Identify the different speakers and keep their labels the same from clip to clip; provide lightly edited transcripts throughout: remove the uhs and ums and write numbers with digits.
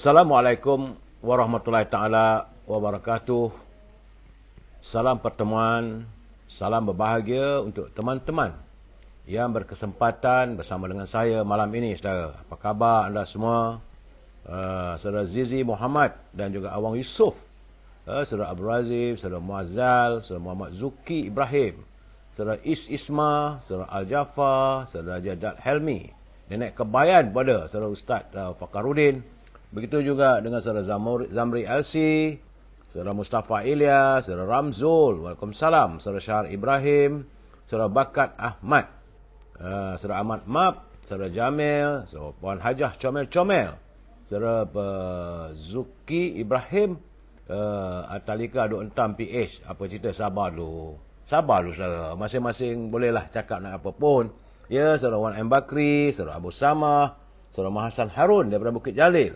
Speaker 1: Assalamualaikum warahmatullahi taala wabarakatuh. Salam pertemuan, salam berbahagia untuk teman-teman yang berkesempatan bersama dengan saya malam ini, saudara. Apa khabar anda semua? Saudara Zizi Muhammad dan juga Awang Yusof, saudara Abdul Razif, saudara Muazzal, saudara Muhammad Zuki Ibrahim, saudara Isma, saudara Al-Jafar, saudara Jadad Helmi, Nenek Kebayan pada saudara Ustaz Fakarudin. Begitu juga dengan saudara Zamri Elsi, saudara Mustafa Ilyas, saudara Ramzul, Waalaikumsalam, saudara Syahar Ibrahim, saudara Bakat Ahmad, saudara Ahmad Map, saudara Jamil, saudara Puan Hajah Comel-Comel, saudara Zuki Ibrahim, Atalika 26 PH. Apa cerita? Sabar dulu, saudara. Masing-masing bolehlah cakap nak apa pun. Ya, saudara Wan M. Bakri, saudara Abu Samah, saudara Mahasan Harun daripada Bukit Jalil.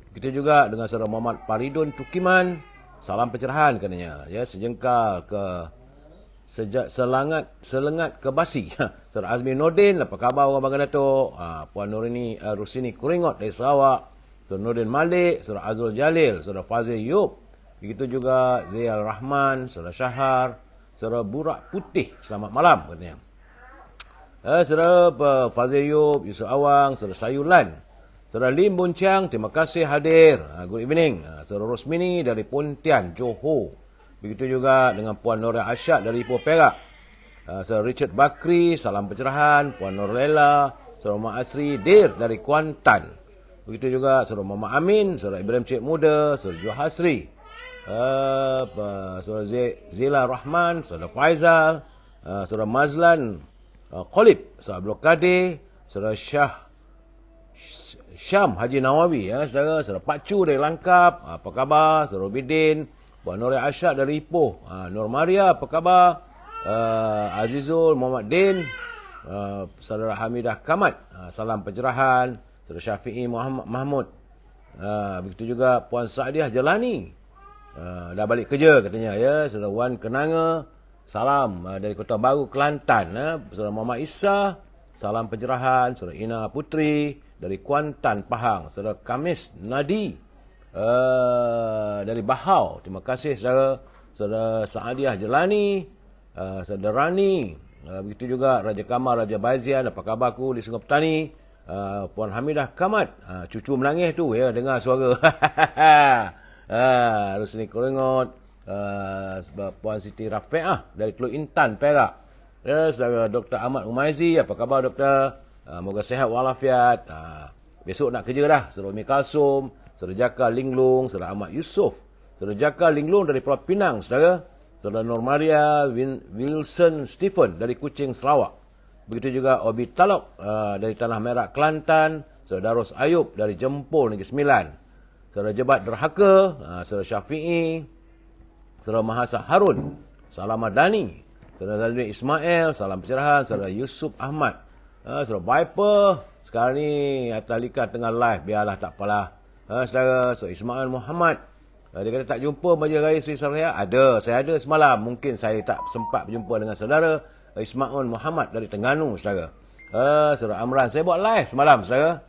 Speaker 1: Begitu juga dengan saudara Muhammad Faridun Tukiman, salam pencerahan katanya. Ya, sejengkal ke selengat ke basi. Saudara Azmi Nordin, apa khabar orang Bangga Datuk? Puan Nurini Rusini Kuringot dari Sarawak, saudara Nordin Malik, saudara Azul Jalil, saudara Fazil Yub. Begitu juga Ziyal Rahman, saudara Syahar, saudara Burak Putih, selamat malam katanya. Saudara Fazil Yub, Yusuf Awang, saudara Sayulan, saudara Lim Buncang, terima kasih hadir. Good evening. Saudara Rosmini dari Pontian, Johor. Begitu juga dengan Puan Noria Asyad dari Ipoh Perak. Saudara Richard Bakri, salam pencerahan. Puan Norlela, saudara Mak Asri Dir dari Kuantan. Begitu juga saudara Muhammad Amin, saudara Ibrahim Cik Muda, saudara Joh Hasri, saudara Zila Rahman, saudara Faizal, saudara Mazlan Khalib, saudara Abdul Qadir, saudara Syam Haji Nawawi, saudara Pak Cu dari Langkap, apa khabar? Saudara Bidin, Puan Noria Asyad dari Ipoh, Nur Maria, apa khabar? Azizul Muhammad Din, saudara Hamidah Kamat, salam pencerahan. Saudara Syafi'i Muhammad Mahmud, begitu juga Puan Saadiah Jelani, dah balik kerja katanya. Ya, saudara Wan Kenanga, salam dari Kota Baru Kelantan. Saudara Muhammad Isa, salam pencerahan. Saudara Ina Putri dari Kuantan, Pahang. Saudara Kamis Nadi dari Bahau, terima kasih saudara. Saudara Saadiah Jelani, saudara Rani, begitu juga Raja Kamal, Raja Bazian, apa khabarku di Sungai Petani. Puan Hamidah Kamat, cucu menangis tu, ya, dengar suara. Rusni Kuringot, Puan Siti Rafi'ah dari Teluk Intan, Perak. Ya, saudara Dr. Ahmad Umaizi, apa khabar doktor? Moga sehat walafiat. Besok nak kerja dah. Saudara Umi Kalsum, saudara Jaka Linglung, saudara Ahmad Yusof, saudara Jaka Linglung dari Pulau Pinang, saudara. Saudara Nur Maria Wilson Stephen dari Kuching, Sarawak. Begitu juga Obi Talok dari Tanah Merah, Kelantan. Saudara Darus Ayub dari Jempol, Negeri Sembilan. Saudara Jebat Derhaka, saudara Syafi'i, saudara Mahasa Harun, salam Madani. Saudara Zazmi Ismail, salam pencerahan. Saudara Yusuf Ahmad, saudara Viper, sekarang ni Atalika tengah live, biarlah tak apalah. Saudara Ismail Muhammad, dia kata tak jumpa Majlis Raya Seri Syariah. Ada, saya ada semalam. Mungkin saya tak sempat berjumpa dengan saudara Ismail Muhammad dari Terengganu, saudara. Saudara Amran, saya buat live semalam, saudara.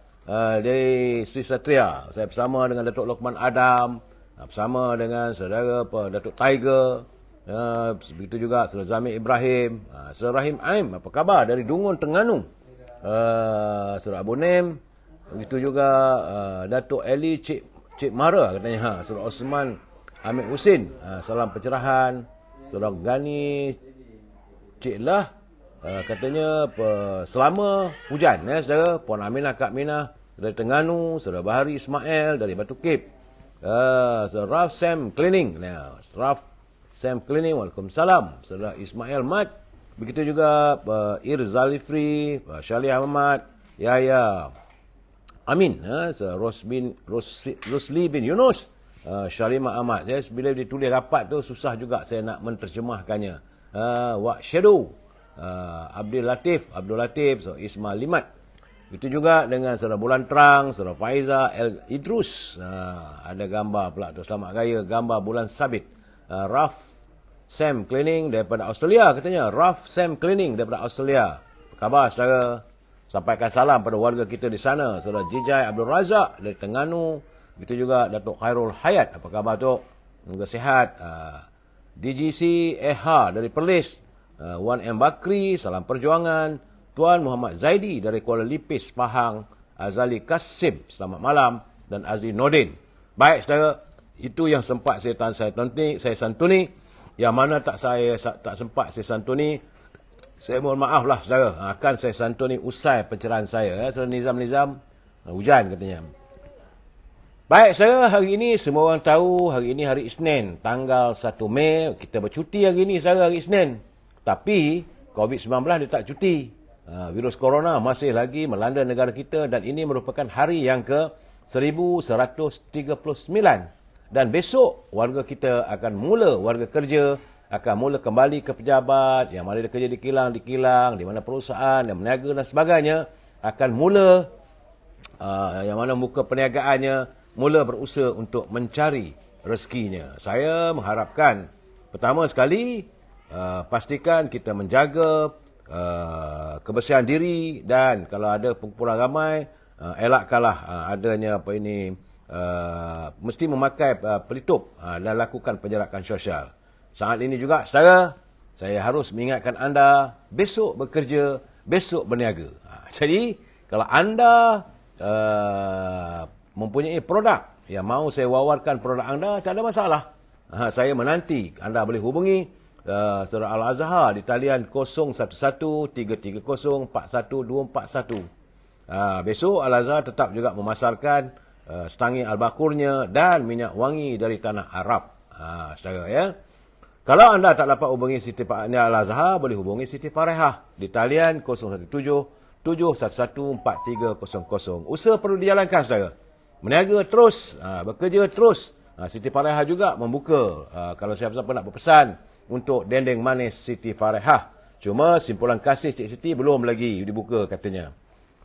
Speaker 1: Dari Sri Satria, saya bersama dengan Datuk Lokman Adam, bersama dengan saudara Datuk Tiger. Begitu juga saudara Zamir Ibrahim, saudara Rahim Aim, apa khabar dari Dungun, Terengganu. Saudara Abu Nem, begitu juga Datuk Eli Cik Mara katanya. Saudara Osman Hamid Husin, salam pencerahan. Saudara Gani Cik Lah, katanya selama hujan, saudara. Puan Aminah Kak Minah dari Terengganu, saudara Bahari Ismail dari Batu Kip, saudara Raf Sam Cleaning, Raf Sam Cleaning, Waalaikumsalam. Saudara Ismail Mat, begitu juga Irzalifri, Syalih Ahmad, Yahya Amin, saudara Rosli bin Yunus, Syalimah Ahmad. Bila ditulis rapat tu susah juga saya nak menterjemahkannya. Wak Shadow, Abdul Latif, so Ismail Limat. Itu juga dengan saudara Bulan Terang, saudara Faiza El Idrus. Ada gambar pula tu, selamat raya, gambar Bulan Sabit. Raf Sam Cleaning daripada Australia katanya. Raf Sam Cleaning daripada Australia. Apa khabar saudara? Sampaikan salam pada warga kita di sana. Saudara Jijai Abdul Razak dari Terengganu. Begitu juga Datuk Khairul Hayat. Apa khabar, Tok? Semoga sihat. DGC EHA dari Perlis. Wan M. Bakri, Salam Perjuangan. Tuan Muhammad Zaidi dari Kuala Lipis, Pahang. Azali Kasim, selamat malam. Dan Azli Nordin. Baik, saudara. Itu yang sempat saya santuni. Yang mana tak sempat saya santuni, saya mohon maaf lah, saudara. Akan saya santuni usai pencerahan saya. Saudara Nizam, hujan katanya. Baik, saudara, hari ini semua orang tahu hari ini hari Isnin. Tanggal 1 Mei, kita bercuti hari ini, saudara, hari Isnin. Tapi, COVID-19 dia tak cuti. Virus corona masih lagi melanda negara kita dan ini merupakan hari yang ke 1139. Dan besok warga kita akan mula, warga kerja akan mula kembali ke pejabat, yang mana dia kerja di kilang, di mana perusahaan, yang meniaga dan sebagainya, akan mula, yang mana muka perniagaannya, mula berusaha untuk mencari rezekinya. Saya mengharapkan, pertama sekali, pastikan kita menjaga kebersihan diri dan kalau ada kumpulan ramai, elakkanlah adanya mesti memakai pelitup dan lakukan penjarakan sosial. Saat ini juga, saudara, saya harus mengingatkan anda, besok bekerja, besok berniaga. Jadi, kalau anda mempunyai produk yang mahu saya wawarkan produk anda, tak ada masalah. Saya menanti. Anda boleh hubungi Saudara Al-Azhar di talian 0113304141. Besok Al-Azhar tetap juga memasarkan setangih albakurnya dan minyak wangi dari tanah Arab. Saudara, ya. Kalau anda tak dapat hubungi Siti Al-Azhar, boleh hubungi Siti Farehah di talian 0177114300. Usaha perlu dijalankan, saudara. Meniaga terus, bekerja terus. Siti Farehah juga membuka, kalau siapa-siapa nak berpesan untuk dendeng manis Siti Farehah. Cuma simpulan kasih Cik Siti belum lagi dibuka katanya.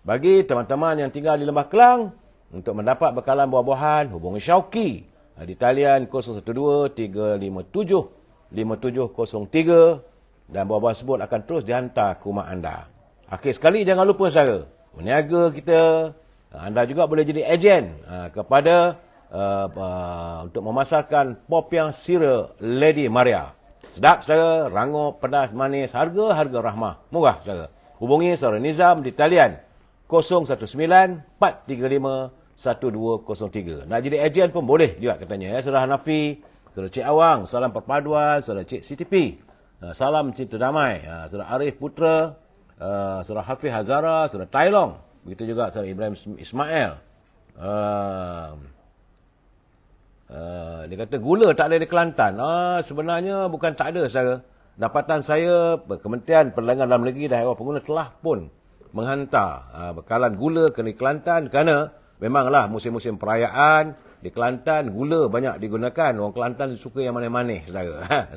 Speaker 1: Bagi teman-teman yang tinggal di Lembah Kelang, untuk mendapat bekalan buah-buahan, hubungi Syauqi di talian 0123-357-5703 dan buah-buahan tersebut akan terus dihantar ke rumah anda. Akhir sekali, jangan lupa, saudara, meniaga kita, anda juga boleh jadi ejen kepada untuk memasarkan popiang sira Lady Maria. Sedap, saudara, rangup, pedas, manis, harga rahmah, murah, saudara. Hubungi saudara Nizam di talian 0194351203. Nak jadi ejen pun boleh juga katanya, ya. Saudara Hanafi, saudara Cik Awang, salam perpaduan, saudara Cik CTP, salam cinta damai, saudara Arif Putra, saudara Hafiz Hazara, saudara Tailong, begitu juga saudara Ibrahim Ismail. Dia kata gula tak ada di Kelantan. Sebenarnya bukan tak ada, saudara. Dapatan saya, Kementerian Perdagangan Dalam Negeri dan Haiwan Pengguna telah pun menghantar bekalan gula ke Kelantan kerana memanglah musim-musim perayaan di Kelantan gula banyak digunakan. Orang Kelantan suka yang manis-manis, saudara.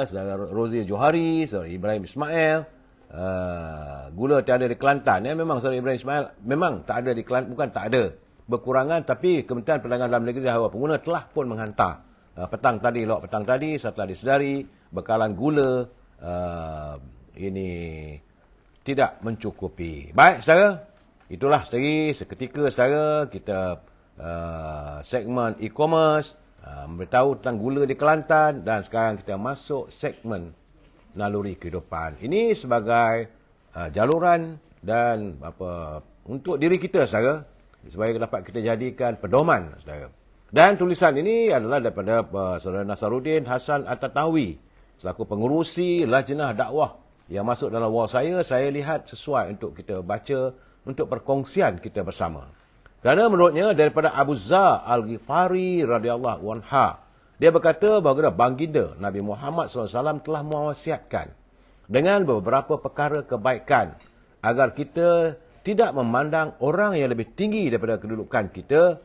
Speaker 1: Saudara Rozi Johari, saudara Ibrahim Ismail, gula tak ada di Kelantan. Ya, memang saudara Ibrahim Ismail memang tak ada di Kelantan, bukan tak ada, berkurangan, tapi Kementerian Perdagangan Dalam Negeri dan Haiwan Pengguna telah pun menghantar petang tadi setelah disedari bekalan gula ini tidak mencukupi. Baik, saudara, itulah seketika, saudara, kita segmen e-commerce memberitahu tentang gula di Kelantan dan sekarang kita masuk segmen naluri kehidupan. Ini sebagai jaluran dan untuk diri kita, saudara, supaya dapat kita jadikan pedoman, saudara. Dan tulisan ini adalah daripada saudara Nasaruddin Hasan At-Tatawi selaku pengurusi Lajnah Dakwah yang masuk dalam wall saya lihat sesuai untuk kita baca untuk perkongsian kita bersama. Kerana menurutnya daripada Abu Zar Al-Ghifari radhiyallahu anha, dia berkata bahawa baginda Nabi Muhammad SAW telah mewasiatkan dengan beberapa perkara kebaikan agar kita tidak memandang orang yang lebih tinggi daripada kedudukan kita.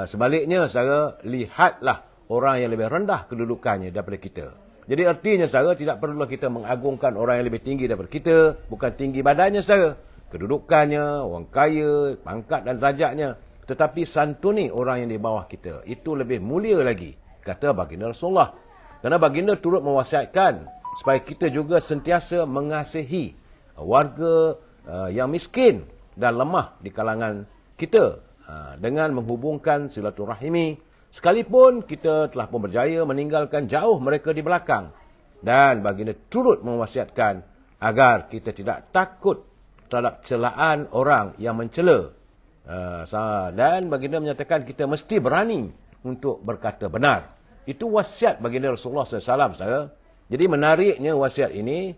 Speaker 1: Sebaliknya, saudara, lihatlah orang yang lebih rendah kedudukannya daripada kita. Jadi artinya, saudara, tidak perlulah kita mengagungkan orang yang lebih tinggi daripada kita. Bukan tinggi badannya, saudara, kedudukannya, orang kaya, pangkat dan derajatnya. Tetapi santuni orang yang di bawah kita. Itu lebih mulia lagi, kata baginda Rasulullah. Kerana baginda turut mewasiatkan supaya kita juga sentiasa mengasihi warga yang miskin dan lemah di kalangan kita. dengan menghubungkan silaturahimi, sekalipun kita telah pun berjaya meninggalkan jauh mereka di belakang. Dan baginda turut mewasiatkan agar kita tidak takut terhadap celaan orang yang mencela. Dan baginda menyatakan kita mesti berani untuk berkata benar. Itu wasiat baginda Rasulullah SAW, saudara. Jadi menariknya wasiat ini,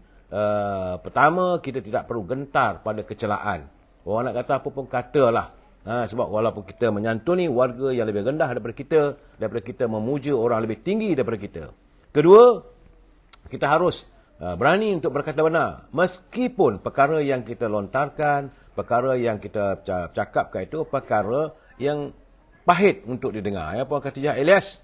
Speaker 1: pertama, kita tidak perlu gentar pada kecelaan. Orang nak kata apa pun katalah. Sebab walaupun kita menyantuni warga yang lebih rendah daripada kita memuja orang lebih tinggi daripada kita. Kedua, kita harus berani untuk berkata benar. Meskipun perkara yang kita lontarkan, perkara yang kita cakapkan itu perkara yang pahit untuk didengar. Ya, Puan Khatijah Ilyas.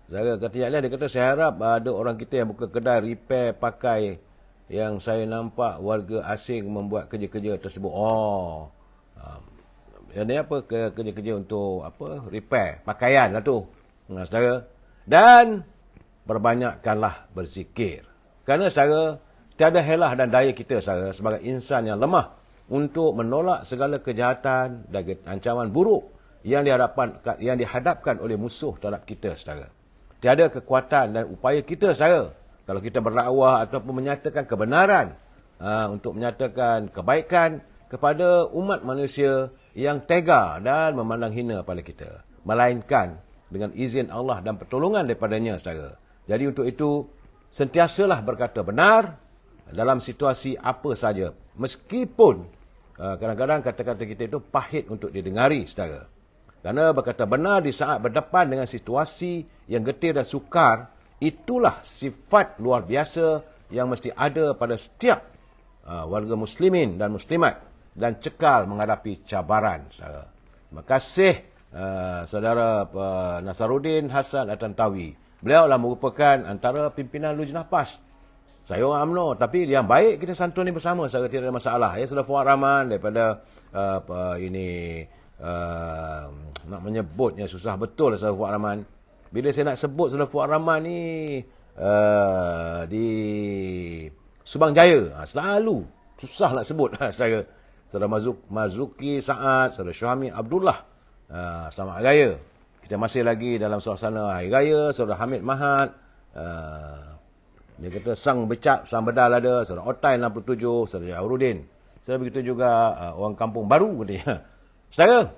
Speaker 1: Khatijah Ilyas, dia kata, saya harap ada orang kita yang buka kedai repair pakai yang saya nampak warga asing membuat kerja-kerja tersebut. Ini apa? Kerja-kerja untuk apa? Repair pakaian lah tu. Saudara. Dan berbanyakkanlah berzikir. Kerana saudara, tiada helah dan daya kita saudara sebagai insan yang lemah untuk menolak segala kejahatan dan ancaman buruk yang dihadapkan oleh musuh terhadap kita saudara. Tiada kekuatan dan upaya kita saudara kalau kita berdakwah ataupun menyatakan kebenaran, untuk menyatakan kebaikan kepada umat manusia yang tega dan memandang hina pada kita. Melainkan dengan izin Allah dan pertolongan daripadanya, saudara. Jadi untuk itu, sentiasalah berkata benar dalam situasi apa saja. Meskipun kadang-kadang kata-kata kita itu pahit untuk didengari, saudara. Kerana berkata benar di saat berdepan dengan situasi yang getir dan sukar, itulah sifat luar biasa yang mesti ada pada setiap warga muslimin dan muslimat dan cekal menghadapi cabaran. Saudara. Terima kasih saudara Nasaruddin Hasan At-Tantawi. Beliau adalah merupakan antara pimpinan Lujnah PAS. Saya orang UMNO, tapi yang baik kita santuni bersama, saya tidak ada masalah. Ya, Saudara Fuad Rahman daripada nak menyebutnya susah betul Saudara Fuad Rahman. Bila saya nak sebut Saudara Fuad Rahman ni di Subang Jaya, selalu susah nak sebut. Saudara Marzuki Saad, Saudara Syuhami Abdullah, selamat Hari Raya. Kita masih lagi dalam suasana Hari Raya. Saudara Hamid Mahat, dia kata sang becak, sang bedal ada. Saudara Otai 67, Saudara Aurudin. Saudara begitu juga orang kampung baru. Saudara,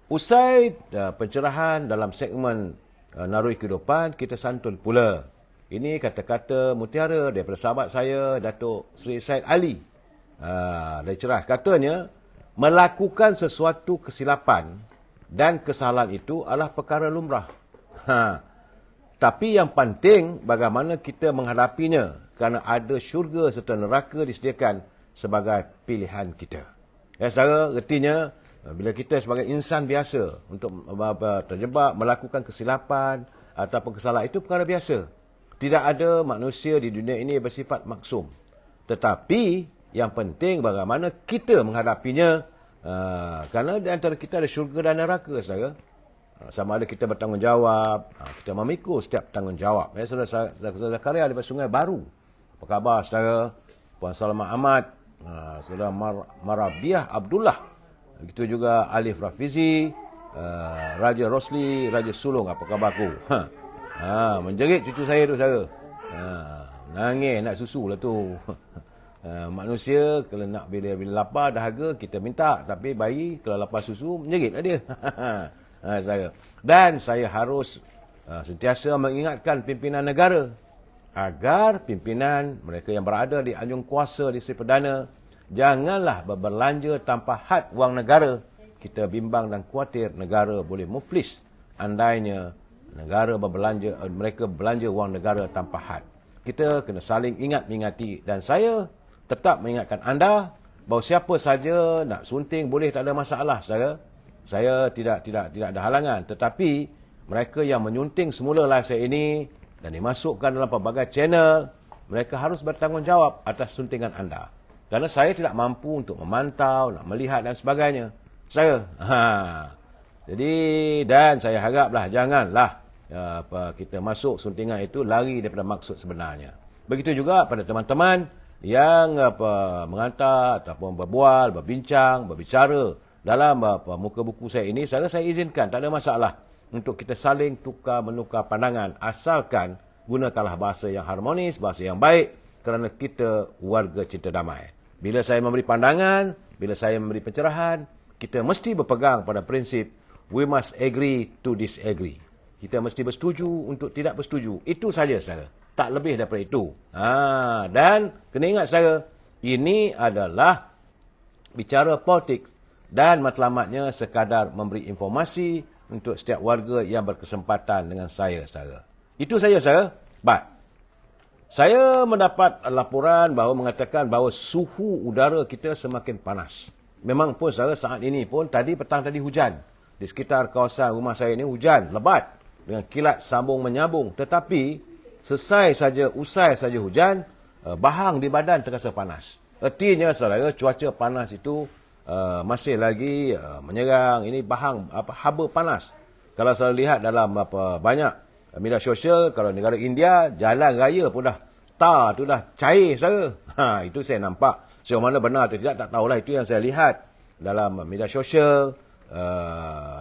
Speaker 1: usai pencerahan dalam segmen Narui Kehidupan, kita santun pula. Ini kata-kata mutiara daripada sahabat saya, Datuk Seri Said Ali. Dia cerah. Katanya, melakukan sesuatu kesilapan dan kesalahan itu adalah perkara lumrah. Tapi yang penting, bagaimana kita menghadapinya. Kerana ada syurga serta neraka disediakan sebagai pilihan kita. Ya, saudara, artinya, bila kita sebagai insan biasa untuk terjebak melakukan kesilapan ataupun kesalahan, itu perkara biasa. Tidak ada manusia di dunia ini bersifat maksum. Tetapi yang penting bagaimana kita menghadapinya, kerana di antara kita ada syurga dan neraka, saudara. Sama ada kita bertanggungjawab, kita memikul setiap tanggungjawab. Ya, saudara karya daripada Sungai Baru. Apa khabar, saudara? Puan Salma Ahmad, saudara Marabiah Abdullah. Begitu juga Alif Rafizi, Raja Rosli, Raja Sulung. Apa khabarku? Menjerit cucu saya tu, saudara. Nangis nak susu lah tu. Manusia kalau nak bila lapar dahaga kita minta, tapi bayi kalau lapar susu menjeritlah dia. Dan saya harus sentiasa mengingatkan pimpinan negara agar pimpinan mereka yang berada di anjung kuasa di Seri Perdana janganlah berbelanja tanpa had wang negara. Kita bimbang dan khawatir negara boleh muflis andainya negara mereka belanja wang negara tanpa had. Kita kena saling ingat mengingati, dan saya tetap mengingatkan anda bahawa siapa saja nak sunting boleh, tak ada masalah, saudara. Saya tidak ada halangan, tetapi mereka yang menyunting semula live saya ini dan dimasukkan dalam pelbagai channel, mereka harus bertanggungjawab atas suntingan anda. Kerana saya tidak mampu untuk memantau, nak melihat dan sebagainya. Jadi, dan saya haraplah janganlah kita masuk suntingan itu lari daripada maksud sebenarnya. Begitu juga pada teman-teman yang mengantar ataupun berbicara dalam muka buku saya ini, saya izinkan, tak ada masalah untuk kita saling menukar pandangan, asalkan gunakanlah bahasa yang harmonis, bahasa yang baik, kerana kita warga cinta damai. Bila saya memberi pandangan, bila saya memberi pencerahan, kita mesti berpegang pada prinsip we must agree to disagree. Kita mesti bersetuju untuk tidak bersetuju. Itu saja, saudara. Tak lebih daripada itu. Dan kena ingat, saudara, ini adalah bicara politik dan matlamatnya sekadar memberi informasi untuk setiap warga yang berkesempatan dengan saya, saudara. Itu saja, saudara. But saya mendapat laporan bahawa mengatakan bahawa suhu udara kita semakin panas. Memang pun, saudara, saat ini pun petang tadi hujan. Di sekitar kawasan rumah saya ini hujan lebat dengan kilat sambung menyambung. Tetapi usai saja hujan, bahang di badan terasa panas. Artinya, saudara, cuaca panas itu masih lagi menyerang. Ini bahang haba panas. Kalau saya lihat dalam banyak media sosial, kalau negara India, jalan raya pun dah cair, saudara. Itu saya nampak. Sejauh mana benar atau tidak, tak tahulah. Itu yang saya lihat dalam media sosial.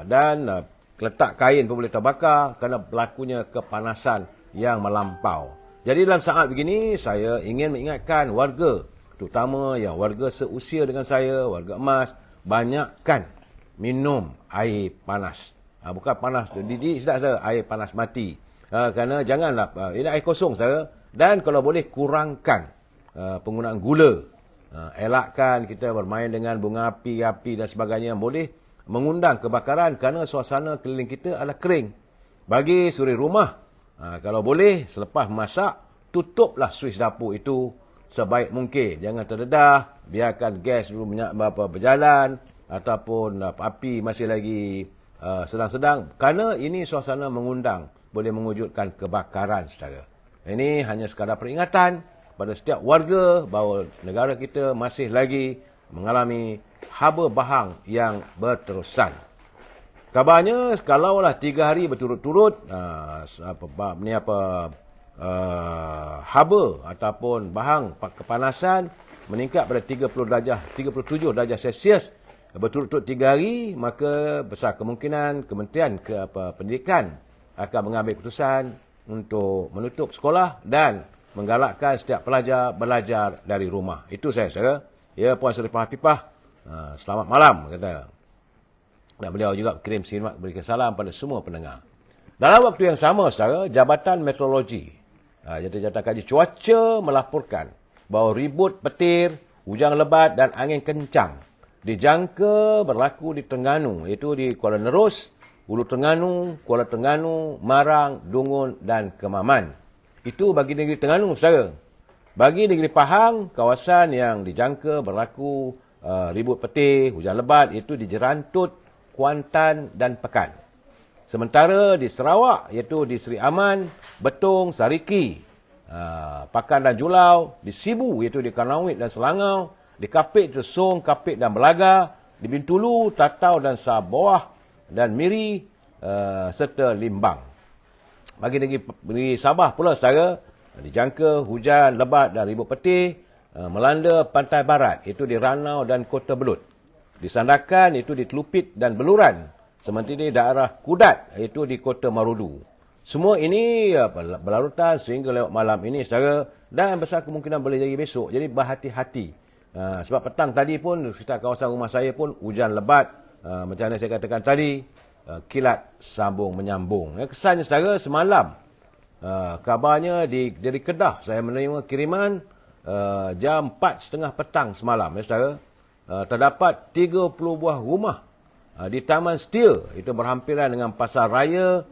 Speaker 1: Dan letak kain pun boleh terbakar kerana berlakunya kepanasan yang melampau. Jadi dalam saat begini, saya ingin mengingatkan warga, terutama yang warga seusia dengan saya, warga emas, banyakkan minum air panas. Bukan panas didih, sedap, air panas mati. Kerana janganlah, ini air kosong, saudara. Dan kalau boleh, kurangkan penggunaan gula. Elakkan kita bermain dengan bunga api dan sebagainya yang boleh mengundang kebakaran kerana suasana keliling kita adalah kering. Bagi suri rumah, kalau boleh, selepas masak, tutuplah suis dapur itu sebaik mungkin. Jangan terdedah, biarkan gas dulu berjalan, ataupun api masih lagi sedang-sedang. Kerana ini suasana mengundang, boleh mewujudkan kebakaran, saudara. Ini hanya sekadar peringatan pada setiap warga bahawa negara kita masih lagi mengalami haba bahang yang berterusan. Kabarnya, kalaulah 3 hari berturut-turut haba ataupun bahang kepanasan meningkat pada 37 darjah Celsius berturut-turut 3 hari, maka besar kemungkinan Kementerian Pendidikan akan mengambil keputusan untuk menutup sekolah dan menggalakkan setiap pelajar belajar dari rumah. Itu saya, saudara. Ya, Puan Seri Hafifah, selamat malam, kata. Dan beliau juga kirim selamat, berikan salam pada semua pendengar. Dalam waktu yang sama, saudara, Jabatan Meteorologi, Jabatan Kaji Cuaca melaporkan bahawa ribut petir, hujan lebat dan angin kencang dijangka berlaku di Terengganu, iaitu di Kuala Nerus, Hulu Terengganu, Kuala Terengganu, Marang, Dungun dan Kemaman. Itu bagi negeri Terengganu, saudara. Bagi negeri Pahang, kawasan yang dijangka berlaku ribut petir, hujan lebat, iaitu di Jerantut, Kuantan dan Pekan. Sementara di Sarawak, iaitu di Seri Aman, Betong, Sariki, Pakan dan Julau, di Sibu, iaitu di Kanawit dan Selangau, di Kapit, Song, Kapit dan Belaga, di Bintulu, Tatau dan Sabuah, dan Miri, serta Limbang. Bagi negeri Sabah pula, saudara, dijangka hujan lebat dan ribut petir melanda pantai barat, iaitu di Ranau dan Kota Belud. Di Sandakan, iaitu di Telupit dan Beluran. Sementara di daerah Kudat, iaitu di Kota Marudu. Semua ini berlarutan sehingga lewat malam ini, saudara, dan besar kemungkinan boleh jadi besok. Jadi berhati-hati. Sebab petang tadi pun, sekitar kawasan rumah saya pun hujan lebat. Macam mana saya katakan tadi, kilat sambung menyambung. Kesannya, saudara, semalam kabarnya dari Kedah saya menerima kiriman jam 4.30 petang semalam, saudara. Terdapat 30 buah rumah di Taman Steel, itu berhampiran dengan pasar raya,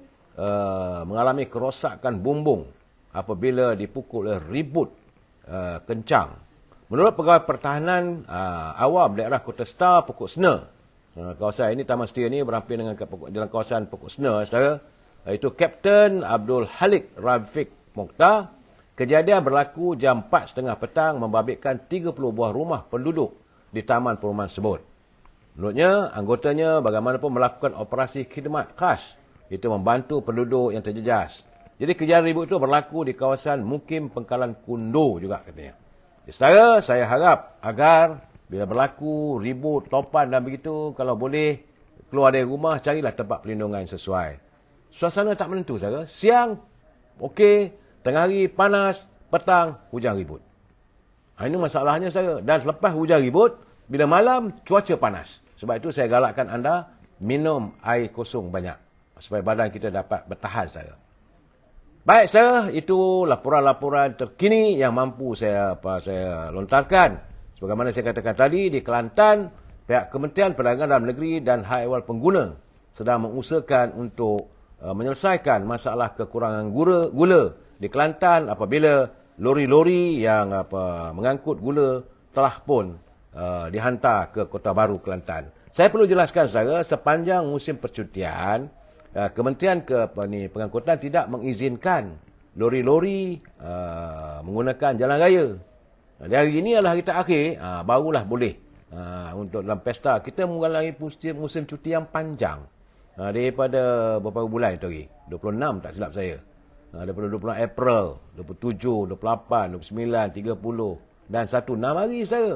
Speaker 1: mengalami kerosakan bumbung apabila dipukul oleh ribut kencang. Menurut Pegawai Pertahanan Awam daerah Kota Star, Pokok Sena, kawasan ini, Taman Steel ini berhampiran dengan dalam kawasan Pokok Sena, saudara. Itu Kapten Abdul Halik Rafiq Mokhtar. Kejadian berlaku jam 4.30 petang, membabitkan 30 buah rumah penduduk di taman perumahan tersebut. Menurutnya, anggotanya bagaimanapun melakukan operasi khidmat khas, iaitu membantu penduduk yang terjejas. Jadi kejadian ribut itu berlaku di kawasan Mukim Pengkalan Kundo juga, katanya. Saudara, saya harap agar bila berlaku ribut, topan dan begitu, kalau boleh keluar dari rumah, carilah tempat perlindungan yang sesuai. Suasana tak menentu, saudara. Siang, okey. Tengah hari, panas. Petang, hujan ribut. Ini masalahnya, saudara. Dan selepas hujan ribut, bila malam, cuaca panas. Sebab itu saya galakkan anda minum air kosong banyak. Supaya badan kita dapat bertahan, saudara. Baik, saudara. Itu laporan-laporan terkini yang mampu saya lontarkan. Sebagaimana saya katakan tadi, di Kelantan, pihak Kementerian Perdagangan Dalam Negeri dan Hak Ehwal Pengguna sedang mengusahakan untuk menyelesaikan masalah kekurangan gula di Kelantan apabila lori-lori yang mengangkut gula telah pun dihantar ke Kota Baru, Kelantan. Saya perlu jelaskan, saudara, sepanjang musim percutian, Kementerian Pengangkutan tidak mengizinkan lori-lori menggunakan jalan raya. Di hari ini adalah hari terakhir, barulah boleh untuk dalam pesta. Kita mengalami musim cuti yang panjang daripada beberapa bulan itu lagi. 26 tak silap saya. Daripada 26 April, 27, 28, 29, 30 dan 1, 6 hari saya.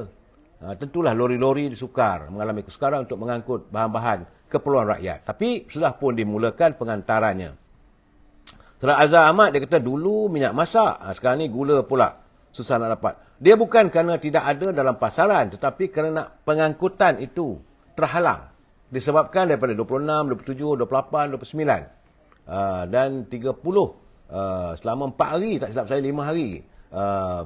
Speaker 1: Tentulah lori-lori disukar mengalami kesukaran untuk mengangkut bahan-bahan keperluan rakyat. Tapi sudah pun dimulakan pengantarannya. Saudara Azhar Ahmad, dia kata dulu minyak masak, sekarang ni gula pula susah nak dapat. Dia bukan kerana tidak ada dalam pasaran, tetapi kerana pengangkutan itu terhalang. Disebabkan daripada 26, 27, 28, 29 dan 30 selama 4 hari, tak silap saya 5 hari.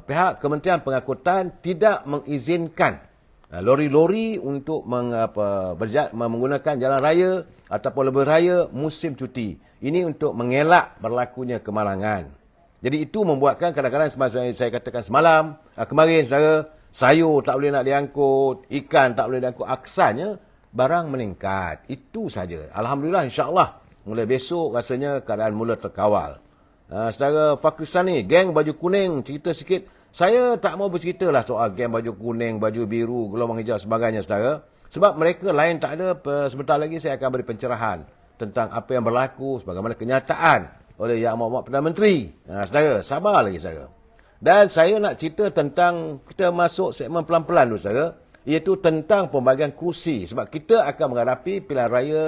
Speaker 1: Pihak Kementerian Pengangkutan tidak mengizinkan lori-lori untuk menggunakan jalan raya ataupun lebuh raya musim cuti. Ini untuk mengelak berlakunya kemalangan. Jadi itu membuatkan kadang-kadang semasa saya katakan semalam, kemarin saudara, sayur tak boleh nak diangkut, ikan tak boleh diangkut, aksanya barang meningkat. Itu saja. Alhamdulillah, insya-Allah mulai besok rasanya keadaan mula terkawal. Saudara Fakrisan ni, geng baju kuning, cerita sikit. Saya tak mau berceritalah soal geng baju kuning, baju biru, gelombang hijau sebagainya, saudara. Sebab mereka lain tak ada, sebentar lagi saya akan beri pencerahan tentang apa yang berlaku, sebagaimana kenyataan oleh Yang Amat Perdana Menteri. Saudara, sabar lagi, saudara. Dan saya nak cerita tentang, kita masuk segmen pelan-pelan dulu, saudara. Iaitu tentang pembagian kursi. Sebab kita akan menghadapi pilihan raya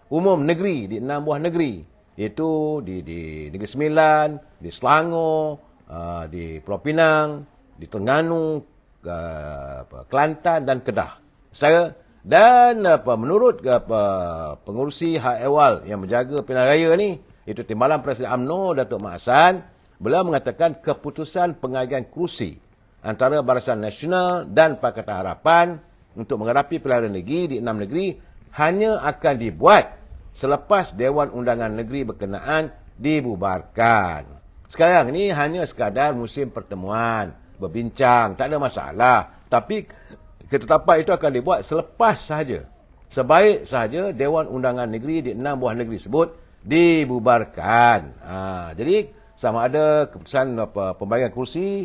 Speaker 1: umum negeri di 6 buah negeri. Iaitu di Negeri Sembilan, di Selangor, di Pulau Pinang, di Terengganu, Kelantan dan Kedah. Saudara, dan menurut pengurusi hak ehwal yang menjaga pilihan raya ni, itu Timbalan Presiden UMNO, Datuk Mak Hassan, beliau mengatakan keputusan pengagihan kursi antara Barisan Nasional dan Pakatan Harapan untuk menghadapi pilihan negeri di 6 negeri hanya akan dibuat selepas Dewan Undangan Negeri berkenaan dibubarkan. Sekarang ini hanya sekadar musim pertemuan, berbincang, tak ada masalah. Tapi ketetapan itu akan dibuat selepas sahaja. Sebaik sahaja Dewan Undangan Negeri di 6 buah negeri sebut dibubarkan. Jadi sama ada keputusan pembagian kursi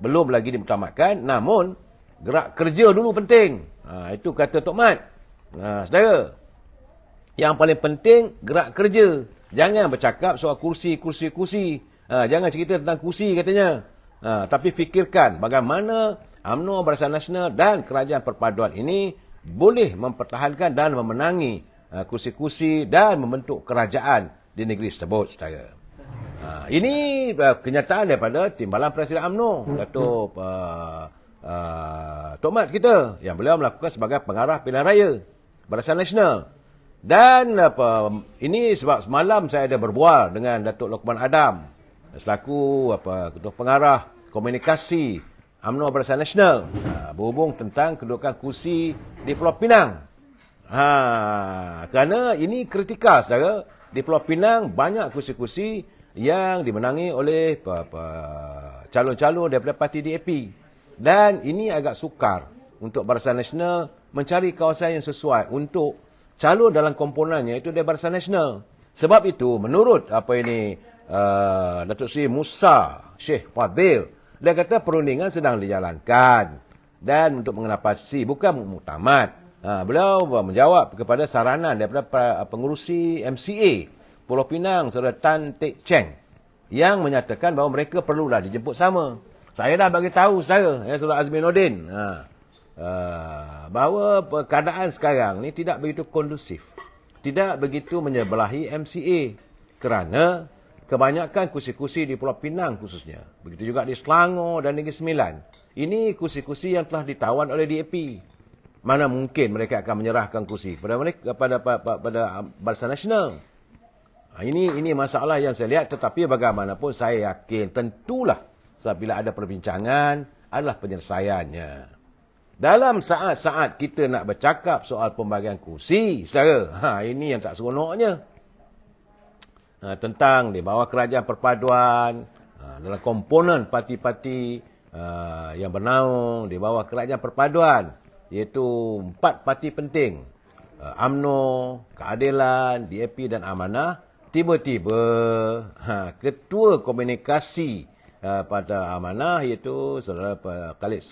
Speaker 1: belum lagi dimutamatkan, namun gerak kerja dulu penting. Itu kata Tok Mat. Saudara, yang paling penting gerak kerja. Jangan bercakap soal kursi. Jangan cerita tentang kursi katanya. Tapi fikirkan bagaimana UMNO, Barisan Nasional dan Kerajaan Perpaduan ini boleh mempertahankan dan memenangi kursi-kursi dan membentuk kerajaan di negeri tersebut, saudara. Ini kenyataan daripada Timbalan Presiden UMNO, Datuk Tok Mat kita, yang beliau melakukan sebagai pengarah pilihan raya Barisan Nasional. Dan ini sebab semalam saya ada berbual dengan Datuk Lokman Adam selaku ketua pengarah komunikasi UMNO Barisan Nasional, berhubung tentang kedudukan kursi di Pulau Pinang. Kerana ini kritikal, saudara. Di Pulau Pinang banyak kursi-kursi yang dimenangi oleh calon-calon daripada parti DAP. Dan ini agak sukar untuk Barisan Nasional mencari kawasan yang sesuai untuk calon dalam komponennya itu dari Barisan Nasional. Sebab itu, menurut Datuk Seri Musa Sheikh Fadil, dia kata perundingan sedang dijalankan. Dan untuk mengenal pasti, bukan muktamad. Beliau menjawab kepada saranan daripada pengurusi MCA Pulau Pinang, Saudara Tan Teck Cheng, yang menyatakan bahawa mereka perlulah dijemput sama. Saya dah bagi tahu saudara, Saudara Azminuddin, bahawa keadaan sekarang ni tidak begitu kondusif. Tidak begitu menyebelahi MCA. Kerana kebanyakan kursi-kursi di Pulau Pinang khususnya. Begitu juga di Selangor dan Negeri Sembilan. Ini kursi-kursi yang telah ditawan oleh DAP. Mana mungkin mereka akan menyerahkan kursi pada Barisan Nasional. Ini masalah yang saya lihat, tetapi bagaimanapun saya yakin tentulah bila ada perbincangan adalah penyelesaiannya. Dalam saat-saat kita nak bercakap soal pembagian kursi, saudara, ini yang tak seronoknya. Tentang di bawah kerajaan perpaduan, dalam komponen parti-parti yang bernaung di bawah kerajaan perpaduan, iaitu 4 parti penting, UMNO, Keadilan, DAP dan Amanah. Tiba-tiba ketua komunikasi pada Amanah, iaitu Saudara Khalid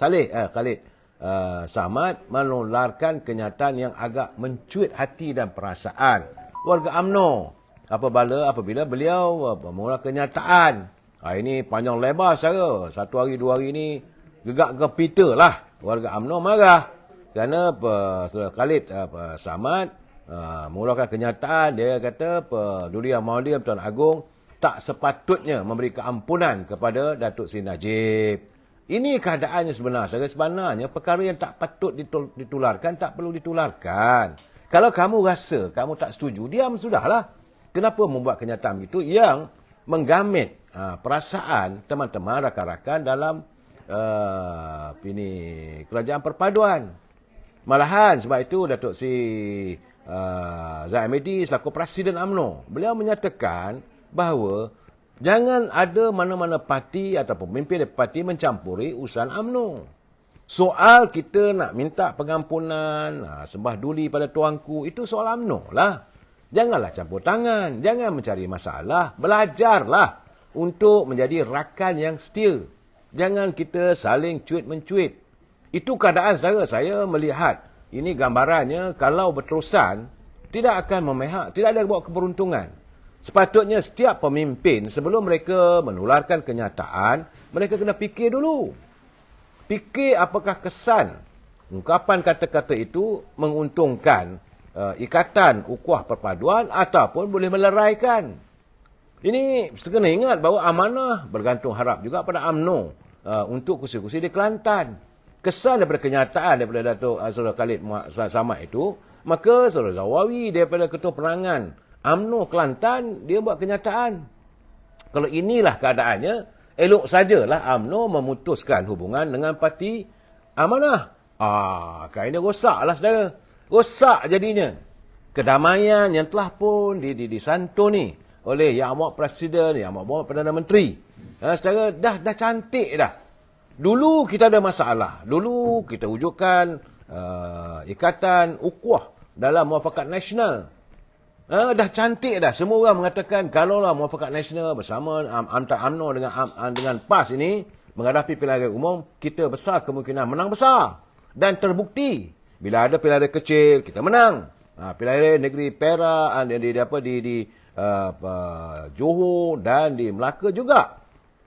Speaker 1: Samad, menularkan kenyataan yang agak mencuit hati dan perasaan warga UMNO apabila beliau memulai kenyataan. Ini panjang lebar saudara. 1 hari 2 hari ni gegak gempita lah warga UMNO marah kerana Saudara Khalid Samad mengeluarkan kenyataan. Dia kata Duli Amaldia Tuan Agong tak sepatutnya memberi keampunan kepada Datuk Seri Najib. Ini keadaannya sebenarnya perkara yang tak patut ditularkan, tak perlu ditularkan. Kalau kamu rasa kamu tak setuju, diam sudahlah. Kenapa membuat kenyataan begitu yang menggamit perasaan teman-teman rakan-rakan dalam kerajaan perpaduan. Malahan sebab itu Datuk Seri Zahid Hamidi selaku Presiden UMNO, beliau menyatakan bahawa jangan ada mana-mana parti atau pemimpin parti mencampuri urusan UMNO. Soal kita nak minta pengampunan, sembah duli pada tuanku, itu soal UMNO lah. Janganlah campur tangan, jangan mencari masalah, belajarlah untuk menjadi rakan yang setia. Jangan kita saling cuit-mencuit. Itu keadaan saudara. Saya melihat ini gambarannya, kalau berterusan tidak akan memihak, tidak ada bawa keberuntungan. Sepatutnya setiap pemimpin sebelum mereka menularkan kenyataan, mereka kena fikir dulu. Fikir apakah kesan ungkapan kata-kata itu menguntungkan ikatan ukhuwah perpaduan ataupun boleh meleraikan. Ini kena ingat bahawa Amanah bergantung harap juga pada UMNO untuk kursi-kursi di Kelantan. Kesan daripada kenyataan daripada Datuk Saudara Khalid Samad itu, maka Saudara Zawawi daripada Ketua Perangan UMNO Kelantan, dia buat kenyataan. Kalau inilah keadaannya, elok sajalah UMNO memutuskan hubungan dengan parti Amanah. Kainnya rosaklah saudara. Rosak jadinya. Kedamaian yang telah pun disantuni oleh Yang Amat Presiden, Yang Amat Perdana Menteri. Saudara, dah cantik dah. Dulu kita ada masalah. Dulu kita wujudkan ikatan ukhuwah dalam muafakat nasional. Dah cantik dah. Semua orang mengatakan kalaulah muafakat nasional bersama antara UMNO dengan PAS ini menghadapi pilihan raya umum, kita besar kemungkinan menang besar. Dan terbukti. Bila ada pilihan raya kecil, kita menang. Pilihan raya negeri Perak, di Johor dan di Melaka juga.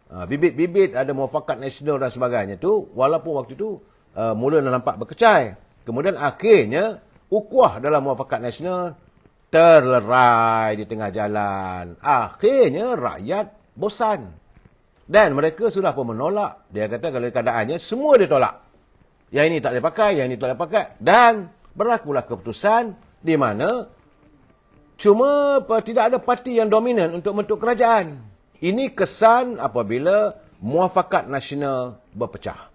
Speaker 1: Bibit-bibit ada muafakat nasional dan sebagainya tu, walaupun waktu tu mula nampak berkecai. Kemudian akhirnya ukhuwah dalam muafakat nasional terlerai di tengah jalan. Akhirnya rakyat bosan. Dan mereka sudah pun menolak. Dia kata kalau keadaannya semua dia tolak. Yang ini tak boleh pakai, yang ini tak boleh pakai. Dan berlakulah keputusan di mana cuma tidak ada parti yang dominan untuk membentuk kerajaan. Ini kesan apabila muafakat nasional berpecah.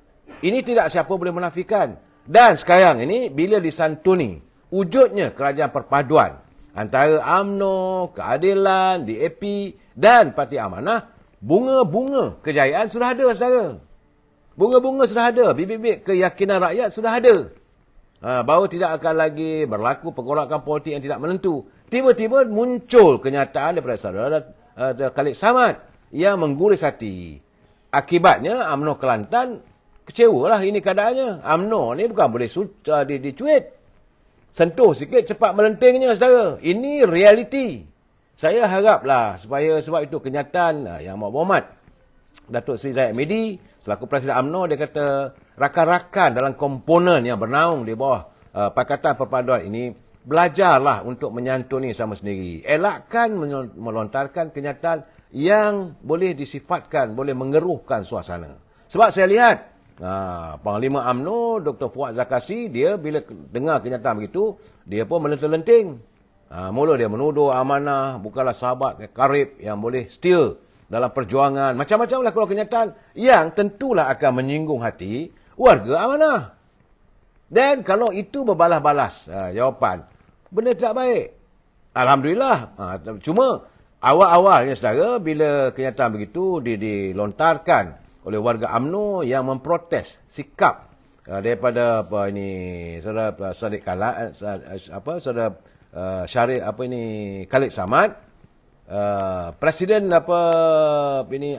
Speaker 1: Ini tidak siapa boleh menafikan. Dan sekarang ini bila disantuni wujudnya kerajaan perpaduan antara UMNO, Keadilan, DAP dan Parti Amanah, bunga-bunga kejayaan sudah ada, saudara. Bunga-bunga sudah ada, bibit-bibit keyakinan rakyat sudah ada. Bahawa tidak akan lagi berlaku pergolakan politik yang tidak menentu. Tiba-tiba muncul kenyataan daripada saudara Khalid Samad yang mengguris hati. Akibatnya UMNO Kelantan kecewalah ini keadaannya. UMNO ni bukan boleh dicuit. Sentuh sikit cepat melentingnya, saudara. Ini realiti. Saya haraplah sebab itu kenyataan Yang Amat Berhormat Datuk Seri Zahid Hamidi selaku Presiden UMNO, dia kata rakan-rakan dalam komponen yang bernaung di bawah Pakatan Perpaduan ini belajarlah untuk menyantuni sama sendiri. Elakkan melontarkan kenyataan yang boleh disifatkan, boleh mengeruhkan suasana. Sebab saya lihat Panglima UMNO Dr. Fuad Zakasi, dia bila dengar kenyataan begitu, dia pun melenting-lenting. Mula dia menuduh Amanah bukanlah sahabat karib yang boleh setia dalam perjuangan. Macam-macam lah keluar kenyataan yang tentulah akan menyinggung hati warga Amanah. Dan kalau itu berbalas-balas jawapan, benda tidak baik. Alhamdulillah. Cuma awal-awalnya saudara, bila kenyataan begitu dilontarkan oleh warga UMNO yang memprotes sikap daripada saudara Sadiq Khalid, saudara Syarif Khalid Samad, Presiden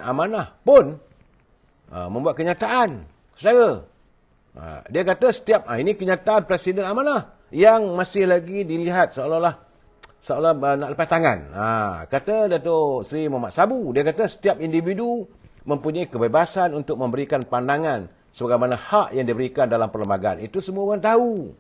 Speaker 1: Amanah pun membuat kenyataan. Saudara, dia kata setiap ini kenyataan Presiden Amanah yang masih lagi dilihat seolah nak lepas tangan. Kata Datuk Seri Muhammad Sabu, dia kata setiap individu mempunyai kebebasan untuk memberikan pandangan sebagaimana hak yang diberikan dalam perlembagaan. Itu semua orang tahu.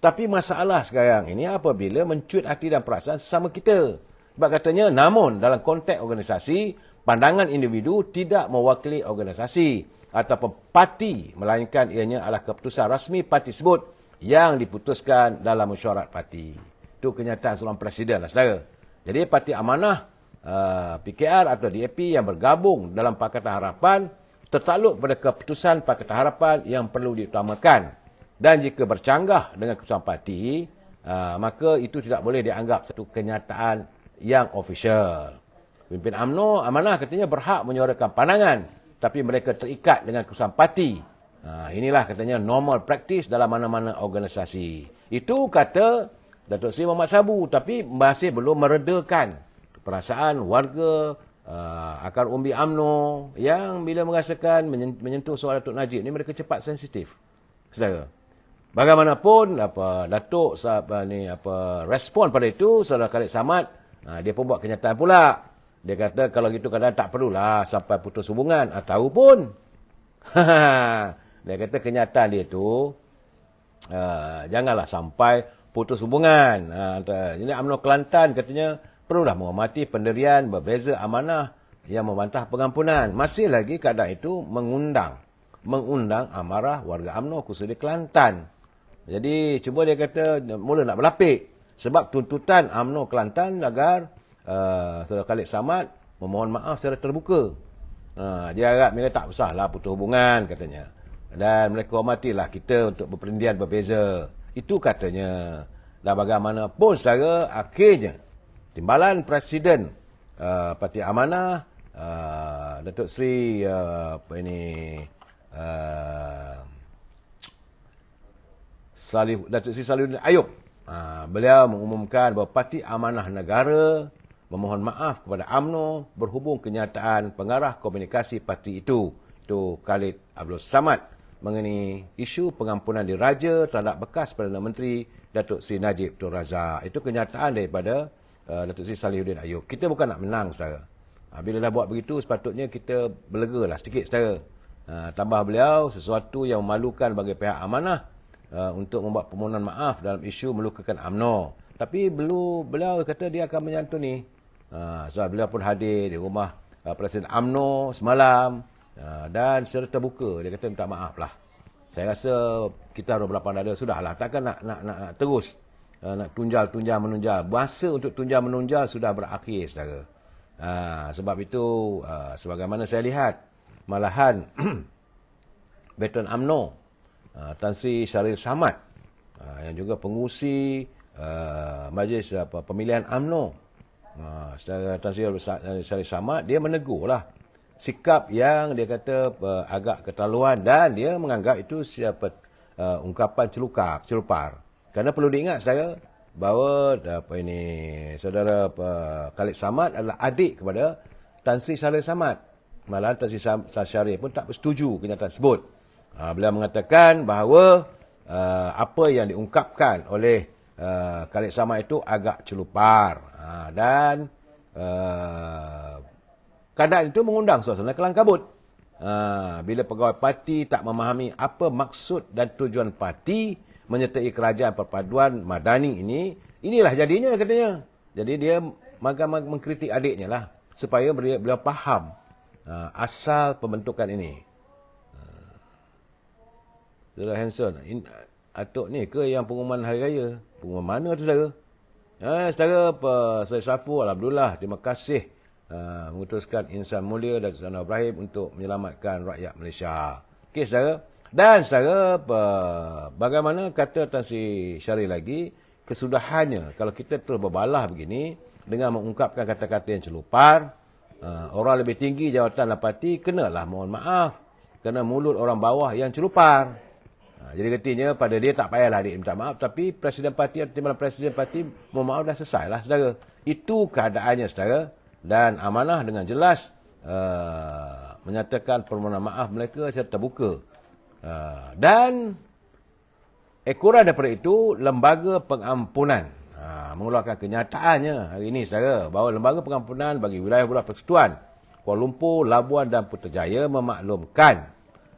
Speaker 1: Tapi masalah sekarang ini apabila mencuit hati dan perasaan sesama kita. Sebab katanya, namun dalam konteks organisasi, pandangan individu tidak mewakili organisasi ataupun parti, melainkan ianya adalah keputusan rasmi parti tersebut yang diputuskan dalam mesyuarat parti. Itu kenyataan seorang Presiden lah, saudara. Jadi Parti Amanah, PKR atau DAP yang bergabung dalam Pakatan Harapan tertakluk pada keputusan Pakatan Harapan yang perlu diutamakan. Dan jika bercanggah dengan keputusan parti, maka itu tidak boleh dianggap satu kenyataan yang official. Pimpin UMNO, Amanah katanya berhak menyuarakan pandangan, tapi mereka terikat dengan keputusan parti. Inilah katanya normal practice dalam mana-mana organisasi. Itu kata Datuk Seri Muhammad Sabu, tapi masih belum meredakan perasaan warga akar umbi UMNO yang bila merasakan menyentuh soal Datuk Najib ni, mereka cepat sensitif. Saudara, bagaimanapun Datuk respon pada itu, Saudara Khalid Samad, dia pun buat kenyataan pula. Dia kata kalau gitu kadang tak perlulah sampai putus hubungan. Tahu pun. Dia kata kenyataan dia tu janganlah sampai putus hubungan. Jadi UMNO Kelantan katanya perlulah menghormati pendirian berbeza Amanah yang membantah pengampunan. Masih lagi keadaan itu mengundang amarah warga UMNO khusus di Kelantan. Jadi cuba dia kata mula nak berlapik sebab tuntutan UMNO Kelantan agar Saudara Khalid Samad memohon maaf secara terbuka. Dia harap mereka tak usahlah putus hubungan katanya. Dan mereka hormatilah kita untuk berperindian berbeza. Itu katanya. Dan bagaimanapun saudara, akhirnya timbalan Presiden Parti Amanah, Datuk Seri Datuk Seri Salihuddin Ayub, beliau mengumumkan bahawa Parti Amanah Negara memohon maaf kepada UMNO berhubung kenyataan pengarah komunikasi parti itu Khalid Abdul Samad mengenai isu pengampunan diraja terhadap bekas Perdana Menteri Datuk Seri Najib Tun Razak. Itu kenyataan daripada Datuk Seri Salihuddin Ayub. Kita bukan nak menang, saudara. Bila dah buat begitu, sepatutnya kita berlegalah sedikit, saudara. Tambah beliau, sesuatu yang memalukan bagi pihak Amanah untuk membuat permohonan maaf dalam isu melukakan UMNO. Tapi beliau kata dia akan menyantuni. Sebab beliau pun hadir di rumah Presiden UMNO semalam. Dan secara terbuka, dia kata minta maaf lah. Saya rasa kita harus berlapang dada. Sudahlah, takkan nak terus nak tunjal menunjal. Masa untuk tunjal menunjal sudah berakhir, saudara. Sebab itu, sebagaimana saya lihat, malahan veteran UMNO, Tan Sri Syarif Samad, yang juga pengurusi Majlis Pemilihan UMNO, saudara Tan Sri Syarif Samad, dia menegurlah sikap yang dia kata agak keterlaluan dan dia menganggap itu ungkapan celupar. Kerana perlu diingat, saudara, bahawa saudara Khalid Samad adalah adik kepada Tan Sri Syarif Samad. Malahan Tan Sri Syarif pun tak bersetuju kenyataan tersebut. Beliau mengatakan bahawa apa yang diungkapkan oleh Khalid Samad itu agak celupar. Dan keadaan itu mengundang suasana kelang kabut. Bila pegawai parti tak memahami apa maksud dan tujuan parti menyertai kerajaan perpaduan madani ini, inilah jadinya katanya. Jadi dia mengkritik adiknya lah supaya beliau faham asal pembentukan ini. Saudara Hanson, atuk ni ke yang pengumuman hari raya? Pengumuman mana tu saudara? Saudara, saya Safu, alhamdulillah, terima kasih mengutuskan insan mulia dan Saudara Ibrahim untuk menyelamatkan rakyat Malaysia. Okey saudara. Dan saudara, bagaimana kata Tan Sri Syaril lagi, kesudahannya kalau kita terus berbalah begini dengan mengungkapkan kata-kata yang celupar, orang lebih tinggi jawatan dan parti kenalah mohon maaf kerana mulut orang bawah yang celupar. Jadi artinya pada dia tak payahlah dia minta maaf, tapi Presiden Parti atau Timbalan Presiden Parti mohon maaf dah selesailah saudara. Itu keadaannya saudara. Dan amanah dengan jelas menyatakan permohonan maaf mereka secara terbuka. Dan ekoran daripada itu, Lembaga Pengampunan mengeluarkan kenyataannya hari ini saudara, bahawa Lembaga Pengampunan bagi wilayah-wilayah persekutuan Kuala Lumpur, Labuan dan Putrajaya memaklumkan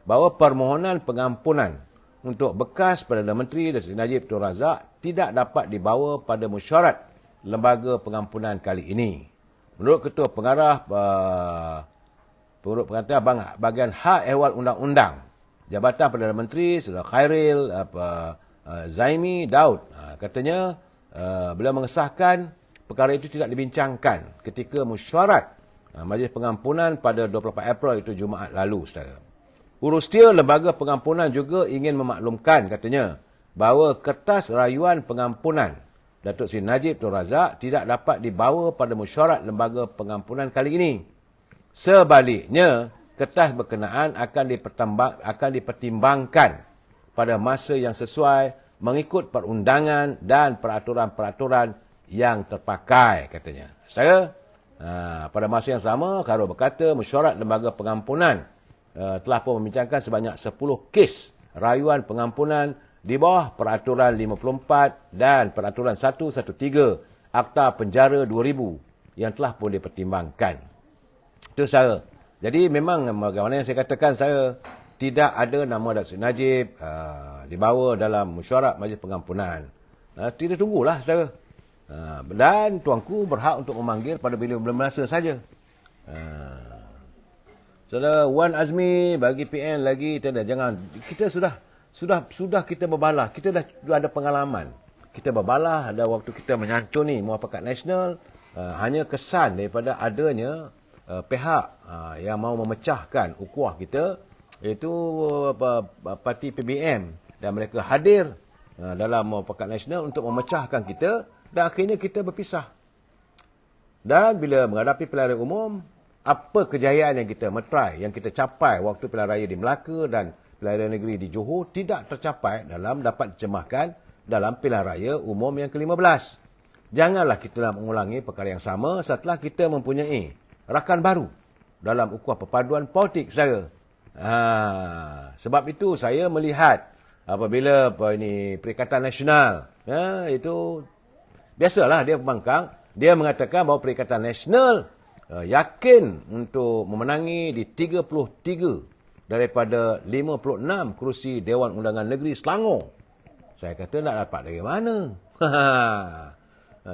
Speaker 1: bahawa permohonan pengampunan untuk bekas Perdana Menteri dan Seri Najib Tun Razak tidak dapat dibawa pada mesyuarat Lembaga Pengampunan kali ini. Menurut Ketua Pengarah Bahagian Hak Ehwal Undang-Undang Jabatan Perdana Menteri Saudara Khairil Zaimi Daud, katanya beliau mengesahkan perkara itu tidak dibincangkan ketika mesyuarat Majlis Pengampunan pada 24 April itu Jumaat lalu saudara. Urustia Lembaga Pengampunan juga ingin memaklumkan katanya bahawa kertas rayuan pengampunan Datuk Seri Najib Tun Razak tidak dapat dibawa pada mesyuarat Lembaga Pengampunan kali ini. Sebaliknya, kertas berkenaan akan dipertimbangkan pada masa yang sesuai mengikut perundangan dan peraturan-peraturan yang terpakai, katanya. Saudara, pada masa yang sama, Khairul berkata mesyuarat Lembaga Pengampunan telah pun membincangkan sebanyak 10 kes rayuan pengampunan di bawah Peraturan 54 dan Peraturan 113 Akta Penjara 2000 yang telah pun dipertimbangkan. Itu saudara. Jadi memang bagaimana yang saya katakan saudara, tidak ada nama Datuk Seri Najib dibawa dalam mesyuarat Majlis Pengampunan. Kita tunggulah saudara. Dan tuanku berhak untuk memanggil pada bila masa saja. Saudara Wan Azmi bagi PN lagi, jangan, kita sudah kita berbalah, kita dah ada pengalaman. Kita berbalah ada waktu kita menyantuni Muafakat Nasional, hanya kesan daripada adanya pihak yang mahu memecahkan ukhuwah kita, iaitu parti PBM, dan mereka hadir dalam Muafakat Nasional untuk memecahkan kita, dan akhirnya kita berpisah. Dan bila menghadapi pilihan raya umum, apa kejayaan yang kita metrai, yang kita capai waktu pilihan raya di Melaka dan pilihan raya negeri di Johor tidak tercapai dapat dicemahkan dalam pilihan raya umum yang ke-15. Janganlah kita mengulangi perkara yang sama setelah kita mempunyai rakan baru dalam ukhuwah perpaduan politik saudara. Sebab itu saya melihat apabila Perikatan Nasional, itu biasalah dia pembangkang, dia mengatakan bahawa Perikatan Nasional yakin untuk memenangi di 33 daripada 56 kerusi Dewan Undangan Negeri Selangor. Saya kata nak dapat dari mana?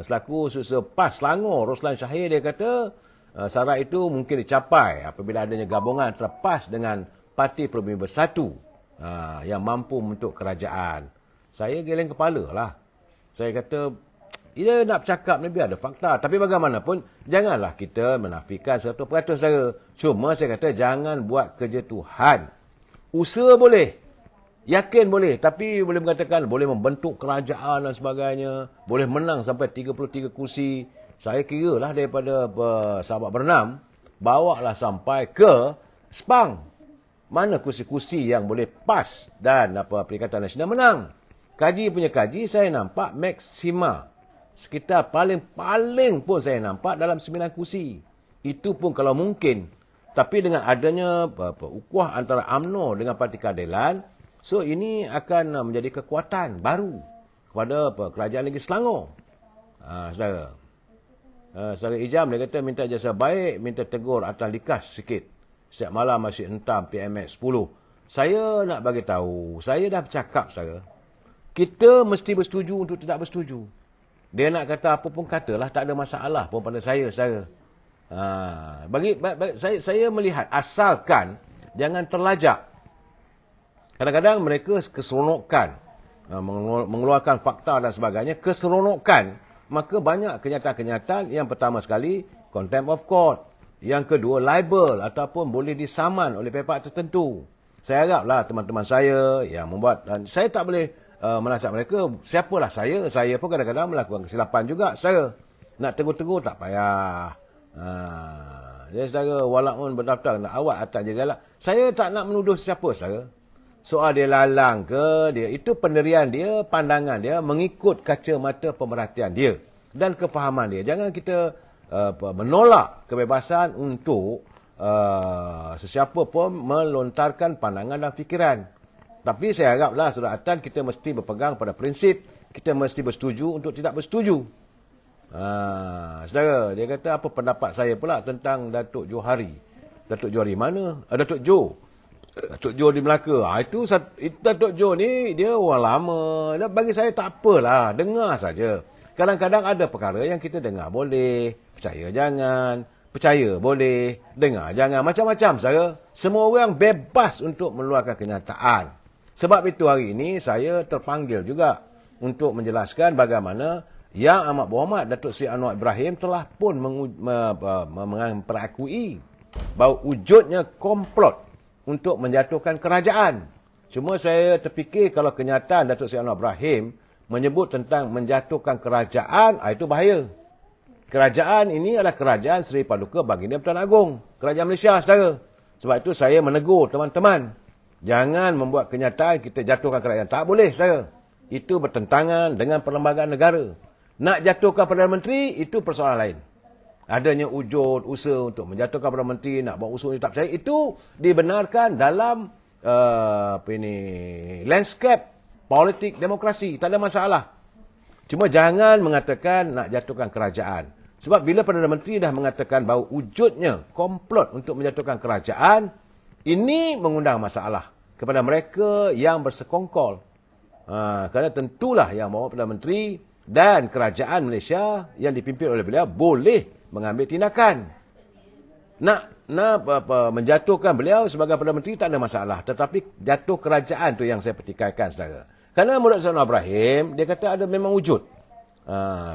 Speaker 1: Selaku Susah PAS Selangor, Roslan Syahir, dia kata syarat itu mungkin dicapai apabila adanya gabungan antara PAS dengan Parti Perubimi Bersatu yang mampu membentuk kerajaan. Saya geleng kepala lah. Saya kata, ia nak bercakap ni biar ada fakta. Tapi bagaimanapun, janganlah kita menafikan 100% saudara. Cuma saya kata, jangan buat kerja Tuhan. Usaha boleh. Yakin boleh. Tapi boleh mengatakan, boleh membentuk kerajaan dan sebagainya. Boleh menang sampai 33 kursi. Saya kira lah daripada sahabat berenam, bawalah sampai ke Sepang. Mana kursi-kursi yang boleh PAS dan Perikatan Nasional menang. Kaji punya kaji, saya nampak maksima. Sekitar paling pun saya nampak dalam 9 kursi. Itu pun kalau mungkin. Tapi dengan adanya ukhuwah antara UMNO dengan Parti Keadilan, so ini akan menjadi kekuatan baru kepada Kerajaan Negeri Selangor. Saudara. Secara ijam dia kata minta jasa baik, minta tegur atas likas sikit. Setiap malam masih hentam PMX 10. Saya nak bagi tahu, saya dah bercakap saudara. Kita mesti bersetuju untuk tidak bersetuju. Dia nak kata apa pun katalah, tak ada masalah pun pada saya saudara. Bagi saya melihat asalkan jangan terlajak. Kadang-kadang mereka keseronokan, mengeluarkan fakta dan sebagainya, keseronokan, maka banyak kenyataan-kenyataan. Yang pertama sekali, contempt of court. Yang kedua, libel ataupun boleh disaman oleh pihak tertentu. Saya haraplah teman-teman saya yang membuat, dan saya tak boleh menasihat mereka, siapalah saya pun kadang-kadang melakukan kesilapan juga, saudara. Nak tegur-tegur tak payah. Jadi saudara, walaupun berdaftar nak awak atas jadi lalang, saya tak nak menuduh siapa saudara. Soal dia lalang ke, dia itu pendirian dia, pandangan dia mengikut kacamata pemerhatian dia dan kefahaman dia. Jangan kita menolak kebebasan untuk sesiapa pun melontarkan pandangan dan fikiran. Tapi saya haraplah suratan kita mesti berpegang pada prinsip, kita mesti bersetuju untuk tidak bersetuju. Saudara, dia kata apa pendapat saya pula tentang Datuk Johari. Datuk Johari mana? Datuk Jo. Datuk Jo di Melaka. Itu Datuk Jo ni dia orang lama. Dan bagi saya tak apalah, dengar saja. Kadang-kadang ada perkara yang kita dengar boleh, percaya jangan, percaya boleh, dengar jangan, macam-macam saudara. Semua orang bebas untuk mengeluarkan kenyataan. Sebab itu hari ini saya terpanggil juga untuk menjelaskan bagaimana Yang Amat Berhormat Datuk Seri Anwar Ibrahim telah pun memperakui bahawa wujudnya komplot untuk menjatuhkan kerajaan. Cuma saya terfikir kalau kenyataan Datuk Seri Anwar Ibrahim menyebut tentang menjatuhkan kerajaan, itu bahaya. Kerajaan ini adalah kerajaan Seri Paduka Baginda Pertuan Agong, kerajaan Malaysia, saudara. Sebab itu saya menegur teman-teman, jangan membuat kenyataan kita jatuhkan kerajaan. Tak boleh, saudara. Itu bertentangan dengan perlembagaan negara. Nak jatuhkan Perdana Menteri, itu persoalan lain. Adanya wujud usaha untuk menjatuhkan Perdana Menteri, nak buat usaha tak percaya, itu dibenarkan dalam landscape politik demokrasi. Tak ada masalah. Cuma jangan mengatakan nak jatuhkan kerajaan. Sebab bila Perdana Menteri dah mengatakan bahawa wujudnya komplot untuk menjatuhkan kerajaan, ini mengundang masalah kepada mereka yang bersekongkol. Kerana tentulah yang bawa Perdana Menteri dan kerajaan Malaysia yang dipimpin oleh beliau boleh mengambil tindakan. Nak menjatuhkan beliau sebagai Perdana Menteri tak ada masalah. Tetapi jatuh kerajaan tu yang saya petikaikan, saudara. Kerana menurut Anwar Ibrahim, dia kata ada memang wujud.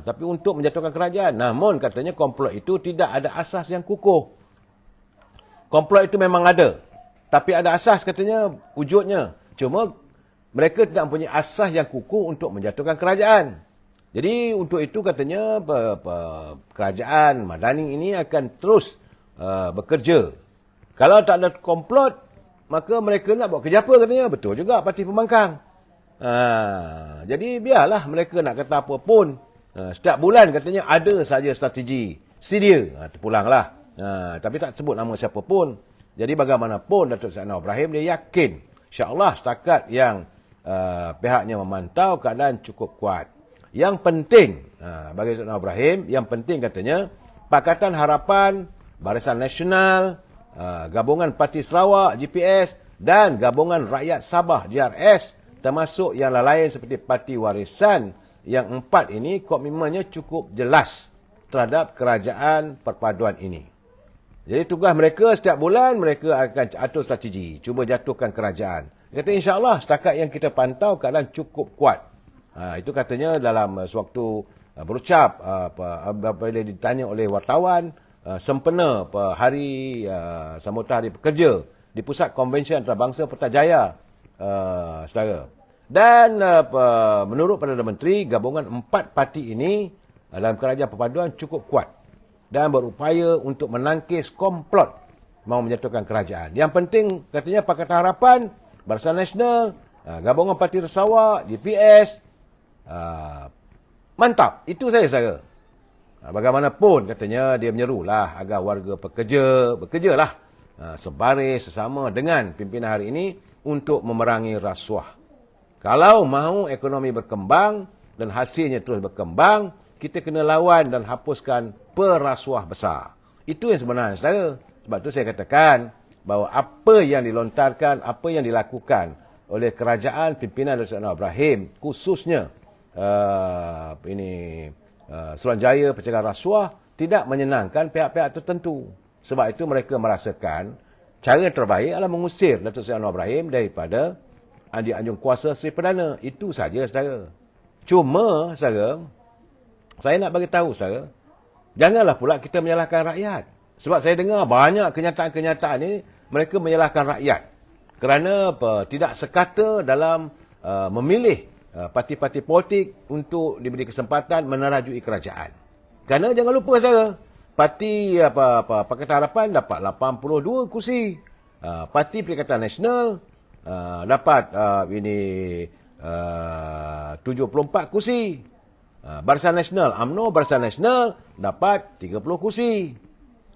Speaker 1: Tapi untuk menjatuhkan kerajaan. Namun katanya komplot itu tidak ada asas yang kukuh. Komplot itu memang ada. Tapi ada asas katanya wujudnya. Cuma mereka tidak mempunyai asas yang kukuh untuk menjatuhkan kerajaan. Jadi untuk itu katanya kerajaan Madani ini akan terus bekerja. Kalau tak ada komplot, maka mereka nak buat kerja apa katanya. Betul juga parti pembangkang. Jadi biarlah mereka nak kata apa pun. Setiap bulan katanya ada saja strategi. Sedia. Terpulanglah. Tapi tak sebut nama siapa pun. Jadi bagaimanapun Datuk Seri Anwar Ibrahim dia yakin. InsyaAllah setakat yang pihaknya memantau keadaan cukup kuat. Yang penting bagi Datuk Seri Anwar Ibrahim, yang penting katanya Pakatan Harapan, Barisan Nasional, Gabungan Parti Sarawak GPS dan Gabungan Rakyat Sabah GRS, termasuk yang lain seperti Parti Warisan, yang 4 ini komitmennya cukup jelas terhadap kerajaan perpaduan ini. Jadi tugas mereka setiap bulan mereka akan atur strategi, cuba jatuhkan kerajaan. Kata insya-Allah setakat yang kita pantau keadaan cukup kuat. Itu katanya dalam sewaktu berucap apabila ditanya oleh wartawan sempena hari sambutan Hari Pekerja di Pusat Konvensyen Antarabangsa Putrajaya, saudara. Dan menurut Perdana Menteri, gabungan 4 parti ini dalam kerajaan perpaduan cukup kuat dan berupaya untuk menangkis komplot mahu menjatuhkan kerajaan. Yang penting katanya Pakatan Harapan, Barisan Nasional, Gabungan Parti Sarawak, GPS, mantap. Itu saya, saudara. Bagaimanapun katanya dia menyerulah agar warga bekerjalah sebaris sesama dengan pimpinan hari ini untuk memerangi rasuah. Kalau mahu ekonomi berkembang dan hasilnya terus berkembang, kita kena lawan dan hapuskan perasuah besar. Itu yang sebenarnya, saudara. Sebab tu saya katakan bahawa apa yang dilontarkan, apa yang dilakukan oleh kerajaan pimpinan Datuk Anwar Ibrahim, khususnya Suruhanjaya pencegahan rasuah, tidak menyenangkan pihak-pihak tertentu. Sebab itu mereka merasakan cara terbaik adalah mengusir Datuk Seri Anwar Ibrahim daripada anjung kuasa Seri Perdana. Itu saja, saudara. Cuma, saudara, saya nak bagi tahu, saudara, janganlah pula kita menyalahkan rakyat. Sebab saya dengar banyak kenyataan-kenyataan ini, mereka menyalahkan rakyat kerana tidak sekata dalam memilih parti-parti politik untuk diberi kesempatan menerajui kerajaan. Kerana jangan lupa, saudara, parti Pakatan Harapan dapat 82 kursi. Parti Perikatan Nasional dapat 74 kursi. Barisan Nasional, UMNO Barisan Nasional dapat 30 kursi.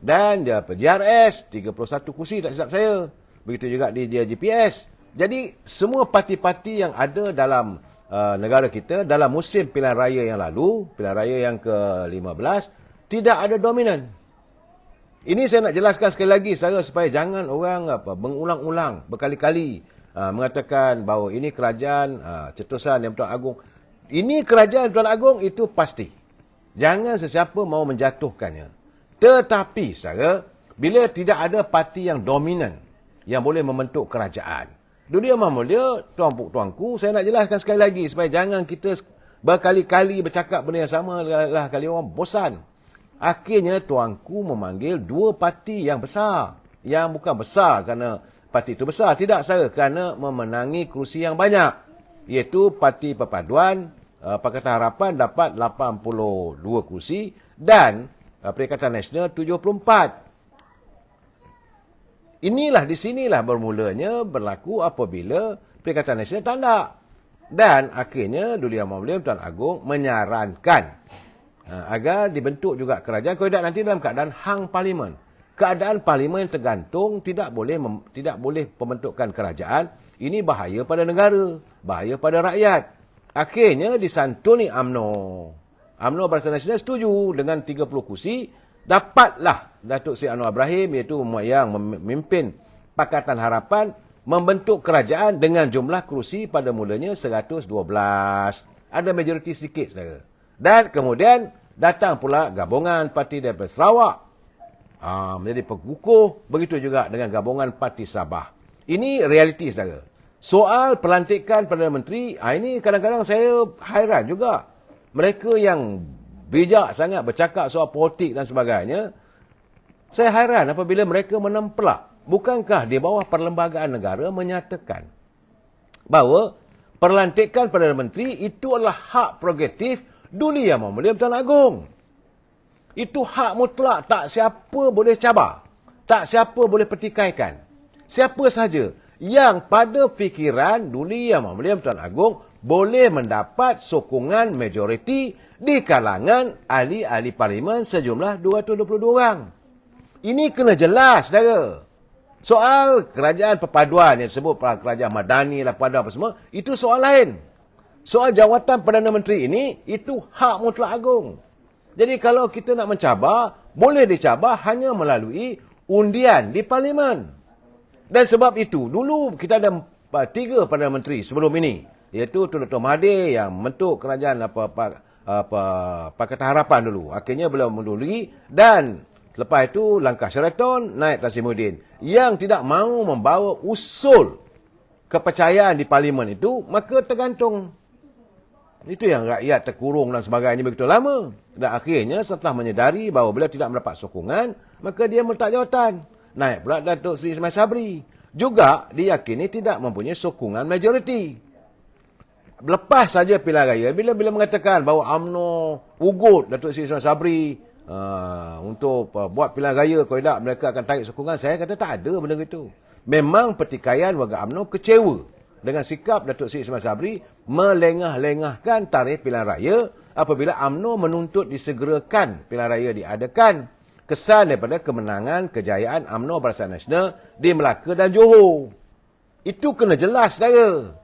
Speaker 1: Dan JRS 31 kursi, tak silap saya. Begitu juga di GPS. Jadi semua parti-parti yang ada dalam negara kita dalam musim pilihan raya yang lalu, pilihan raya yang ke-15, tidak ada dominan. Ini saya nak jelaskan sekali lagi, saudara, supaya jangan orang mengulang-ulang berkali-kali mengatakan bahawa ini kerajaan cetusan Yang Pertuan Agong. Ini kerajaan Yang Pertuan Agong, itu pasti. Jangan sesiapa mau menjatuhkannya. Tetapi, saudara, bila tidak ada parti yang dominan yang boleh membentuk kerajaan. Dulu Yang Maha Mulia, tuanku, saya nak jelaskan sekali lagi supaya jangan kita berkali-kali bercakap benda yang sama lah kali orang bosan. Akhirnya tuanku memanggil dua parti yang besar. Yang bukan besar kerana parti itu besar. Tidak, saudara, kerana memenangi kerusi yang banyak. Iaitu Parti Perpaduan, Pakatan Harapan dapat 82 kursi dan Perikatan Nasional 74. Di sinilah bermulanya berlaku apabila Perikatan Nasional tak nak. Dan akhirnya Duli Yang Maha Mulia Tuan Agong menyarankan agar dibentuk juga kerajaan. Kalau tidak, nanti dalam keadaan hang parlimen. Keadaan parlimen tergantung, tidak boleh pembentukan kerajaan. Ini bahaya pada negara, bahaya pada rakyat. Akhirnya disantuni UMNO Barisan Nasional setuju dengan 30 kursi. Dapatlah Datuk Seri Anwar Ibrahim, iaitu yang memimpin Pakatan Harapan, membentuk kerajaan dengan jumlah kerusi pada mulanya 112. Ada majoriti sikit, saudara. Dan kemudian datang pula gabungan parti daripada Sarawak menjadi pengukuh. Begitu juga dengan gabungan parti Sabah. Ini realiti, saudara. Soal pelantikan Perdana Menteri, ini kadang-kadang saya hairan juga. Mereka yang bijak sangat bercakap soal politik dan sebagainya, saya hairan apabila mereka menempelak. Bukankah di bawah Perlembagaan Negara menyatakan bahawa pelantikan Perdana Menteri itu adalah hak prerogatif Duli Yang Maha Mulia Tuan Agong. Itu hak mutlak, tak siapa boleh cabar, tak siapa boleh pertikaikan. Siapa saja yang pada fikiran Duli Yang Maha Mulia Tuan Agong boleh mendapat sokongan majoriti di kalangan ahli-ahli parlimen sejumlah 222 orang. Ini kena jelas, saudara. Soal kerajaan perpaduan yang disebut kerajaan madani lah, pada apa semua, itu soal lain. Soal jawatan Perdana Menteri ini, itu hak mutlak agung. Jadi kalau kita nak mencabar, boleh dicabar hanya melalui undian di parlimen. Dan sebab itu, dulu kita ada 3 Perdana Menteri sebelum ini. Iaitu Tun Dr. Mahathir yang membentuk kerajaan Pakatan Harapan dulu. Akhirnya beliau mendului dan lepas itu langkah Sheraton naik Tasimuddin. Yang tidak mahu membawa usul kepercayaan di parlimen itu, maka tergantung. Itu yang rakyat terkurung dan sebagainya begitu lama. Dan akhirnya setelah menyedari bahawa beliau tidak mendapat sokongan, maka dia meletak jawatan. Naik pula Datuk Seri Ismail Sabri. Juga diyakini tidak mempunyai sokongan majoriti. Lepas saja pilihan raya, bila mengatakan bahawa UMNO ugut Datuk Seri Ismail Sabri untuk buat pilihan raya, kalau tidak mereka akan tarik sokongan, saya kata tak ada benda itu. Memang pertikaian warga UMNO kecewa dengan sikap Datuk Seri Ismail Sabri melengah-lengahkan tarikh pilihan raya apabila UMNO menuntut disegerakan pilihan raya diadakan. Kesan daripada kemenangan kejayaan UMNO Barisan Nasional di Melaka dan Johor. Itu kena jelas, saudara.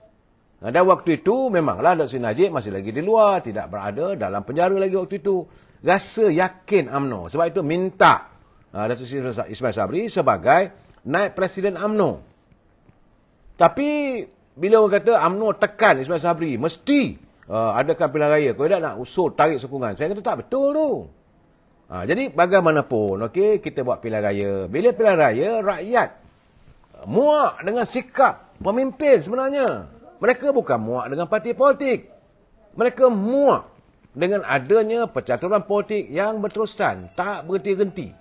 Speaker 1: Dan waktu itu memanglah Datuk Seri Najib masih lagi di luar, tidak berada dalam penjara lagi waktu itu. Rasa yakin UMNO. Sebab itu minta Datuk Seri Ismail Sabri sebagai naib Presiden UMNO. Tapi bila orang kata UMNO tekan Ismail Sabri, mesti adakan pilihan raya. Kalau tidak nak usul tarik sokongan. Saya kata tak betul tu. Jadi bagaimanapun, okey, kita buat pilihan raya. Bila pilihan raya, rakyat muak dengan sikap pemimpin sebenarnya. Mereka bukan muak dengan parti politik. Mereka muak dengan adanya percaturan politik yang berterusan, tak berhenti-henti.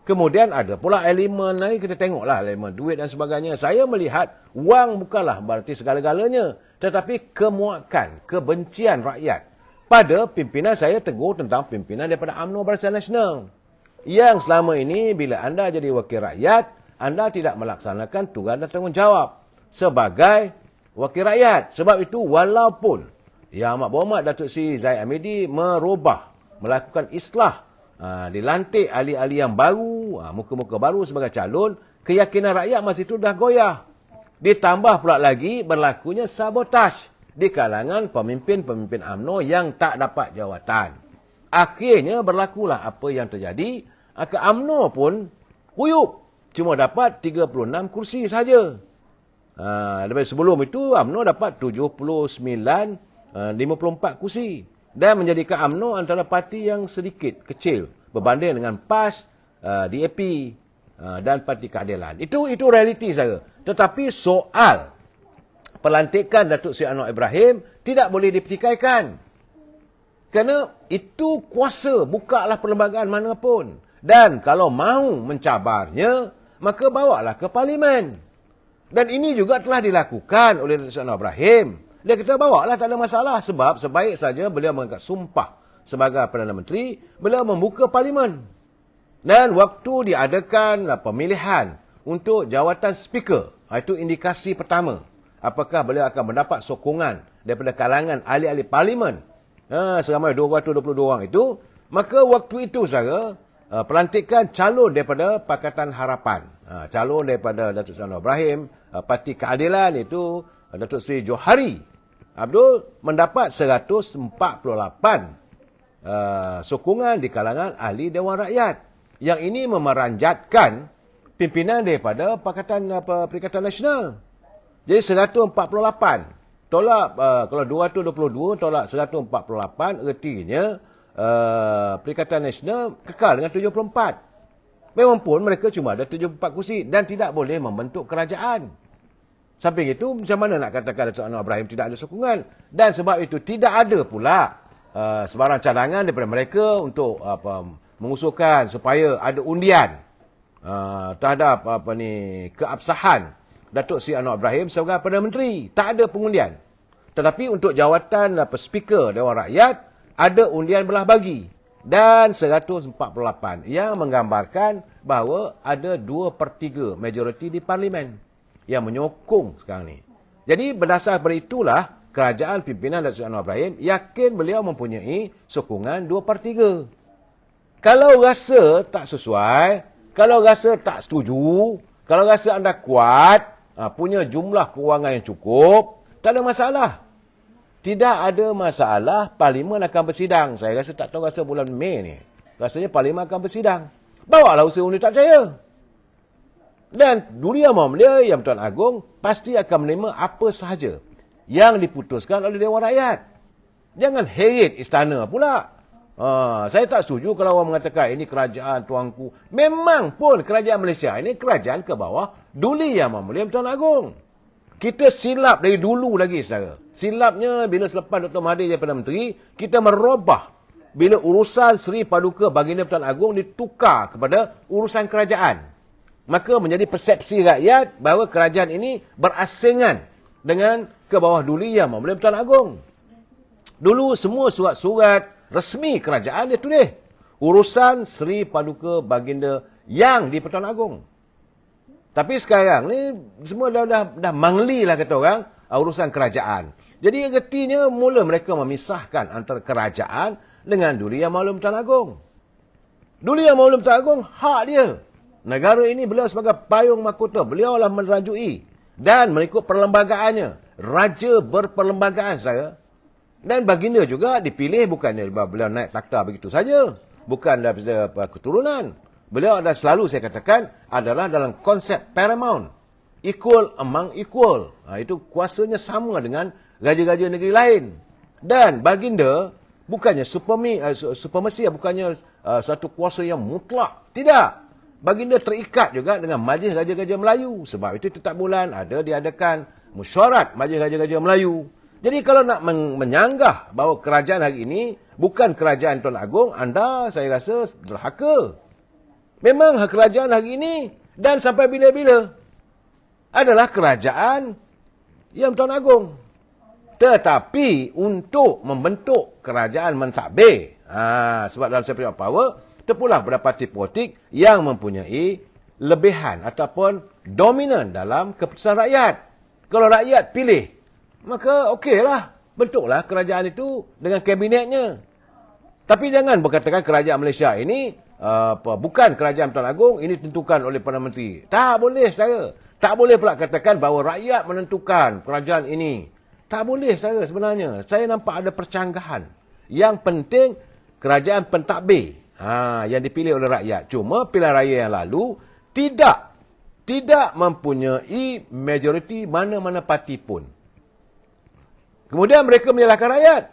Speaker 1: Kemudian ada pula elemen lain, kita tengoklah elemen duit dan sebagainya. Saya melihat wang bukanlah berarti segala-galanya, tetapi kemuakan, kebencian rakyat pada pimpinan. Saya tegur tentang pimpinan daripada UMNO Barisan Nasional, yang selama ini bila anda jadi wakil rakyat, anda tidak melaksanakan tugas dan tanggungjawab sebagai wakil rakyat. Sebab itu walaupun Yang Amat Berhormat Datuk Seri Zahid Hamidi melakukan islah, dilantik ahli-ahli yang baru, muka-muka baru sebagai calon, keyakinan rakyat masih itu dah goyah. Ditambah pula lagi berlakunya sabotaj di kalangan pemimpin-pemimpin UMNO yang tak dapat jawatan. Akhirnya berlakulah apa yang terjadi. Ke UMNO pun kuyup, cuma dapat 36 kursi saja. Daripada sebelum itu UMNO dapat 54 kursi. Dan menjadikan UMNO antara parti yang sedikit, kecil berbanding dengan PAS, DAP dan Parti Keadilan. Itu realiti saya. Tetapi soal pelantikan Datuk Seri Anwar Ibrahim tidak boleh dipertikaikan. Kerana itu kuasa, bukalah perlembagaan manapun. Dan kalau mahu mencabarnya, maka bawalah ke Parlimen. Dan ini juga telah dilakukan oleh Datuk Seri Anwar Ibrahim. Dia kata bawalah, tak ada masalah. Sebab sebaik saja beliau mengangkat sumpah sebagai Perdana Menteri, beliau membuka Parlimen. Dan waktu diadakan pemilihan untuk jawatan speaker, itu indikasi pertama. Apakah beliau akan mendapat sokongan daripada kalangan ahli-ahli Parlimen seramai 222 orang itu. Maka waktu itu saudara, pelantikan calon daripada Pakatan Harapan, calon daripada Datuk Seri Anwar Ibrahim, Parti Keadilan itu Datuk Seri Johari Abdul mendapat 148 sokongan di kalangan ahli Dewan Rakyat. Yang ini memeranjatkan pimpinan daripada Perikatan Nasional. Jadi 148 tolak, kalau 222 tolak 148, ertinya Perikatan Nasional kekal dengan 74. Memang pun mereka cuma ada 74 kursi dan tidak boleh membentuk kerajaan. Samping itu, macam mana nak katakan Datuk Anwar Ibrahim tidak ada sokongan? Dan sebab itu tidak ada pula sebarang cadangan daripada mereka untuk mengusulkan supaya ada undian terhadap keabsahan Datuk Seri Anwar Ibrahim sebagai Perdana Menteri. Tak ada pengundian. Tetapi untuk jawatan Speaker Dewan Rakyat, ada undian belah bagi. Dan 148 yang menggambarkan bahawa ada 2/3 majoriti di Parlimen yang menyokong sekarang ni. Jadi berdasar daripada itulah kerajaan pimpinan Datuk Seri Anwar Ibrahim yakin beliau mempunyai sokongan 2/3. Kalau rasa tak sesuai, kalau rasa tak setuju, kalau rasa anda kuat, punya jumlah kewangan yang cukup, tak ada masalah. Tidak ada masalah, Parlimen akan bersidang. Saya rasa tak tahu, rasa bulan Mei ni. Rasanya Parlimen akan bersidang. Bawalah usaha undi tak percaya. Dan Duli Yang Mulia, Yang Pertuan Agong pasti akan menerima apa sahaja yang diputuskan oleh Dewan Rakyat. Jangan heret istana pula. Saya tak setuju kalau orang mengatakan ini kerajaan tuanku. Memang pun kerajaan Malaysia ini kerajaan ke bawah Duli Yang Mulia Pertuan Agong. Kita silap dari dulu lagi, saudara. Silapnya bila selepas Dr. Mahathir jadi Perdana Menteri, kita merubah bila urusan Seri Paduka Baginda Pertuan Agong ditukar kepada urusan kerajaan. Maka menjadi persepsi rakyat bahawa kerajaan ini berasingan dengan ke bawah Duli Yang Mulia Pertuan Agong. Dulu semua surat-surat resmi kerajaan dia tulis urusan Seri Paduka Baginda yang di Pertuan Agong. Tapi sekarang ni semua dah mangli lah kata orang urusan kerajaan. Jadi artinya mula mereka memisahkan antara kerajaan dengan Duli Yang Mulia Pertuan Agong. Duli Yang Mulia Pertuan Agong hak dia. Negara ini beliau sebagai payung mahkota, beliau lah merajui dan mengikut perlembagaannya. raja berperlembagaan, saudara. Dan baginda juga dipilih bukannya beliau naik takhta begitu saja. Bukan daripada keturunan. Beliau ada selalu, saya katakan, adalah dalam konsep paramount. Equal among equal. Itu kuasanya sama dengan raja-raja negeri lain. Dan baginda bukannya supremasi, bukannya satu kuasa yang mutlak. Tidak. Baginda terikat juga dengan majlis raja-raja Melayu. Sebab itu Tetap Bulan ada diadakan mesyuarat majlis raja-raja Melayu. Jadi kalau nak menyanggah bahawa kerajaan hari ini bukan kerajaan Tuan Agong, anda saya rasa derhaka. Memang kerajaan hari ini dan sampai bila-bila adalah kerajaan yang Tuan Agong. Tetapi untuk membentuk kerajaan mentadbir, sebab dalam separate power, terpulang pada parti politik yang mempunyai lebihan ataupun dominan dalam keputusan rakyat. Kalau rakyat pilih, maka okeylah, bentuklah kerajaan itu dengan kabinetnya. Tapi jangan berkatakan kerajaan Malaysia ini bukan kerajaan Tuan Agong, ini ditentukan oleh Perdana Menteri. Tak boleh, saudara. Tak boleh pula katakan bahawa rakyat menentukan kerajaan ini. Tak boleh, saudara, sebenarnya. Saya nampak ada percanggahan. Yang penting, kerajaan pentadbir yang dipilih oleh rakyat. Cuma pilihan raya yang lalu tidak mempunyai majoriti mana-mana parti pun. Kemudian mereka menyalahkan rakyat.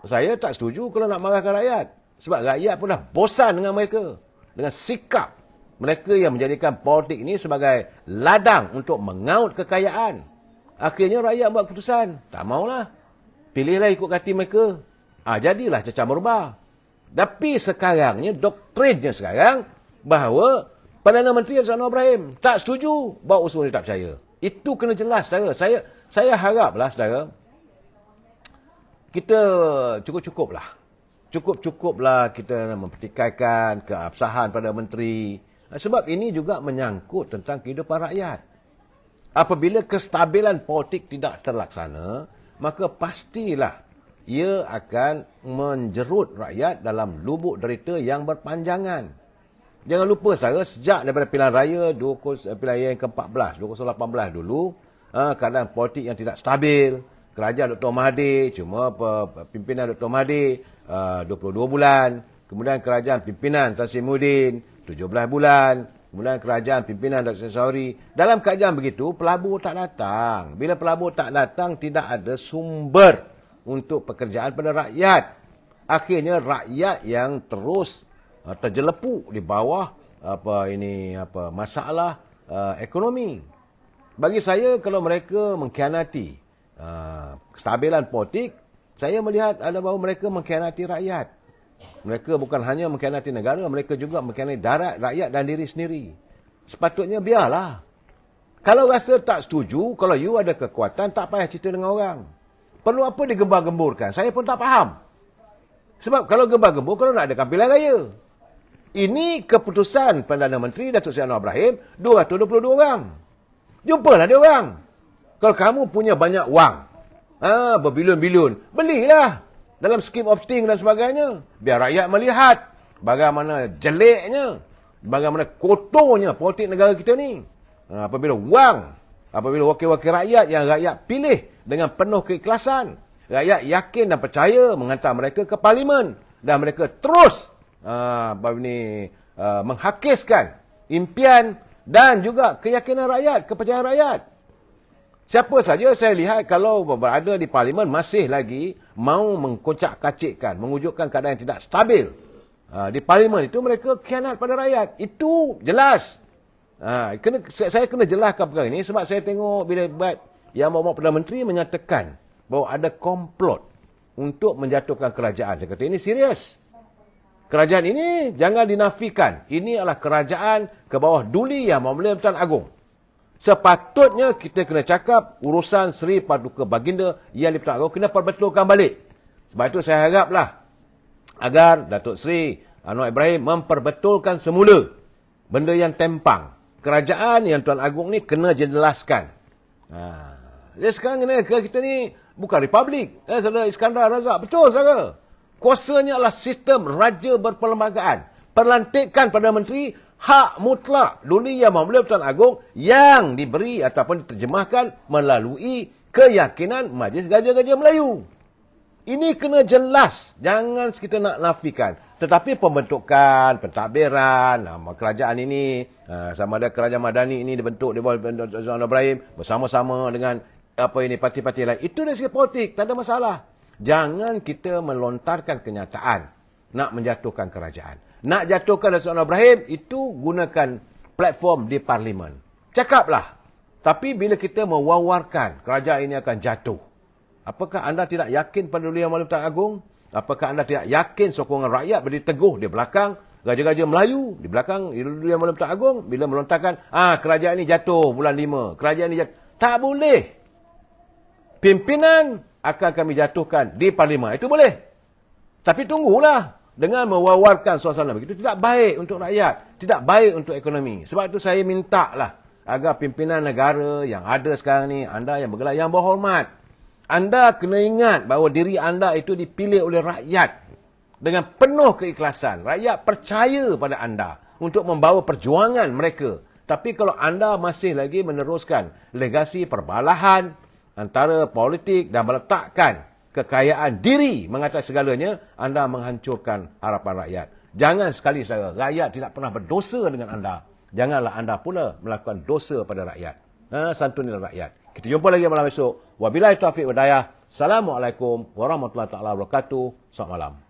Speaker 1: Saya tak setuju kalau nak marahkan rakyat. Sebab rakyat pun dah bosan dengan mereka. Dengan sikap mereka yang menjadikan politik ini sebagai ladang untuk mengaut kekayaan. Akhirnya rakyat buat keputusan. Tak maulah. Pilihlah ikut hati mereka. Jadilah cacah berubah. Tapi sekarangnya, doktrinnya sekarang, bahawa Perdana Menteri Anwar Ibrahim tak setuju bahawa usul ini tak percaya. Itu kena jelas, saudara. Saya haraplah, saudara, kita cukup-cukuplah. Cukup-cukuplah kita mempertikaikan keabsahan Perdana Menteri. Sebab ini juga menyangkut tentang kehidupan rakyat. Apabila kestabilan politik tidak terlaksana, maka pastilah ia akan menjerut rakyat dalam lubuk derita yang berpanjangan. Jangan lupa, saudara, sejak daripada pilihan raya pilihan yang ke-14, 2018 dulu, keadaan politik yang tidak stabil. Kerajaan Dr. Mahathir, cuma pimpinan Dr. Mahathir 22 bulan. Kemudian kerajaan pimpinan Tan Sri Muhyiddin 17 bulan. Kemudian kerajaan pimpinan Dr. Sauri. Dalam keadaan begitu, pelabur tak datang. Bila pelabur tak datang, tidak ada sumber untuk pekerjaan pada rakyat. Akhirnya rakyat yang terus terjelepuk di bawah masalah ekonomi. Bagi saya, kalau mereka mengkhianati kestabilan politik, saya melihat ada bahawa mereka mengkhianati rakyat. Mereka bukan hanya mengkhianati negara, mereka juga mengkhianati darat, rakyat dan diri sendiri. Sepatutnya biarlah. Kalau rasa tak setuju, kalau you ada kekuatan, tak payah cerita dengan orang. Perlu apa digembar-gemburkan? Saya pun tak faham. Sebab kalau gembar-gembur, kalau nak adakan pilihan raya. Ini keputusan Perdana Menteri Datuk Seri Anwar Ibrahim, 222 orang. Jumpalah dia orang. Kalau kamu punya banyak wang, berbilion-bilion, belilah dalam scheme of thing dan sebagainya. Biar rakyat melihat bagaimana jeleknya, bagaimana kotornya politik negara kita ni. Apabila wakil-wakil rakyat yang rakyat pilih dengan penuh keikhlasan, rakyat yakin dan percaya menghantar mereka ke parlimen dan mereka terus menghakiskan impian dan juga keyakinan rakyat, kepercayaan rakyat. Siapa saja saya lihat kalau berada di parlimen masih lagi mau mengkocak-kacikkan, mewujudkan keadaan yang tidak stabil. Di parlimen itu mereka khianat pada rakyat. Itu jelas. Saya kena jelaskan perkara ini sebab saya tengok bila yang bawa Perdana Menteri menyatakan bahawa ada komplot untuk menjatuhkan kerajaan. Saya kata ini serius. Kerajaan ini jangan dinafikan. Ini adalah kerajaan ke bawah Duli Yang Mulia Tuan Agong. Sepatutnya kita kena cakap urusan Seri Paduka Baginda Yang di-Pertuan Agong kena perbetulkan balik. Sebab itu saya haraplah agar Datuk Seri Anwar Ibrahim memperbetulkan semula benda yang tempang. Kerajaan yang Tuan Agong ni kena jelaskan. Jadi sekarang kita ni bukan republik. Saudara Iskandar Razak. Betul, saudara. Kuasanya adalah sistem raja berperlembagaan. Pelantikan Perdana Menteri hak mutlak Duli Yang Mulia Tuan Agong yang diberi ataupun diterjemahkan melalui keyakinan Majlis Gajah-Gajah Melayu. Ini kena jelas. Jangan kita nak nafikan. Tetapi pembentukan, pentadbiran, kerajaan ini, sama ada kerajaan Madani ini dibentuk di bawah Tuan Ibrahim, bersama-sama dengan parti-parti lain. Itu dari segi politik, tak ada masalah. Jangan kita melontarkan kenyataan nak menjatuhkan kerajaan. Nak jatuhkan Tuan Ibrahim, itu gunakan platform di parlimen. Cakaplah. Tapi bila kita mewawarkan kerajaan ini akan jatuh, apakah anda tidak yakin pada Yang Mulia Tuan Agong? Apakah anda tidak yakin sokongan rakyat berdiri teguh di belakang Gajah-Gajah Melayu, di belakang Yang Mulia Tuan Agong bila melontarkan, kerajaan ini jatuh bulan 5, kerajaan ini jatuh. Tak boleh. Pimpinan akan kami jatuhkan di parlimen. Itu boleh. Tapi tunggulah. Dengan mewawarkan suasana begitu, tidak baik untuk rakyat. Tidak baik untuk ekonomi. Sebab itu saya mintalah agar pimpinan negara yang ada sekarang ni, anda yang bergelar yang berhormat, anda kena ingat bahawa diri anda itu dipilih oleh rakyat dengan penuh keikhlasan. Rakyat percaya pada anda untuk membawa perjuangan mereka. Tapi kalau anda masih lagi meneruskan legasi perbalahan antara politik dan meletakkan kekayaan diri mengatas segalanya, anda menghancurkan harapan rakyat. Jangan sekali saya, rakyat tidak pernah berdosa dengan anda. Janganlah anda pula melakukan dosa pada rakyat. Santunilah rakyat. Kita jumpa lagi malam esok. Wabillahi taufiq wal hidayah. Assalamualaikum warahmatullahi wabarakatuh. Selamat malam.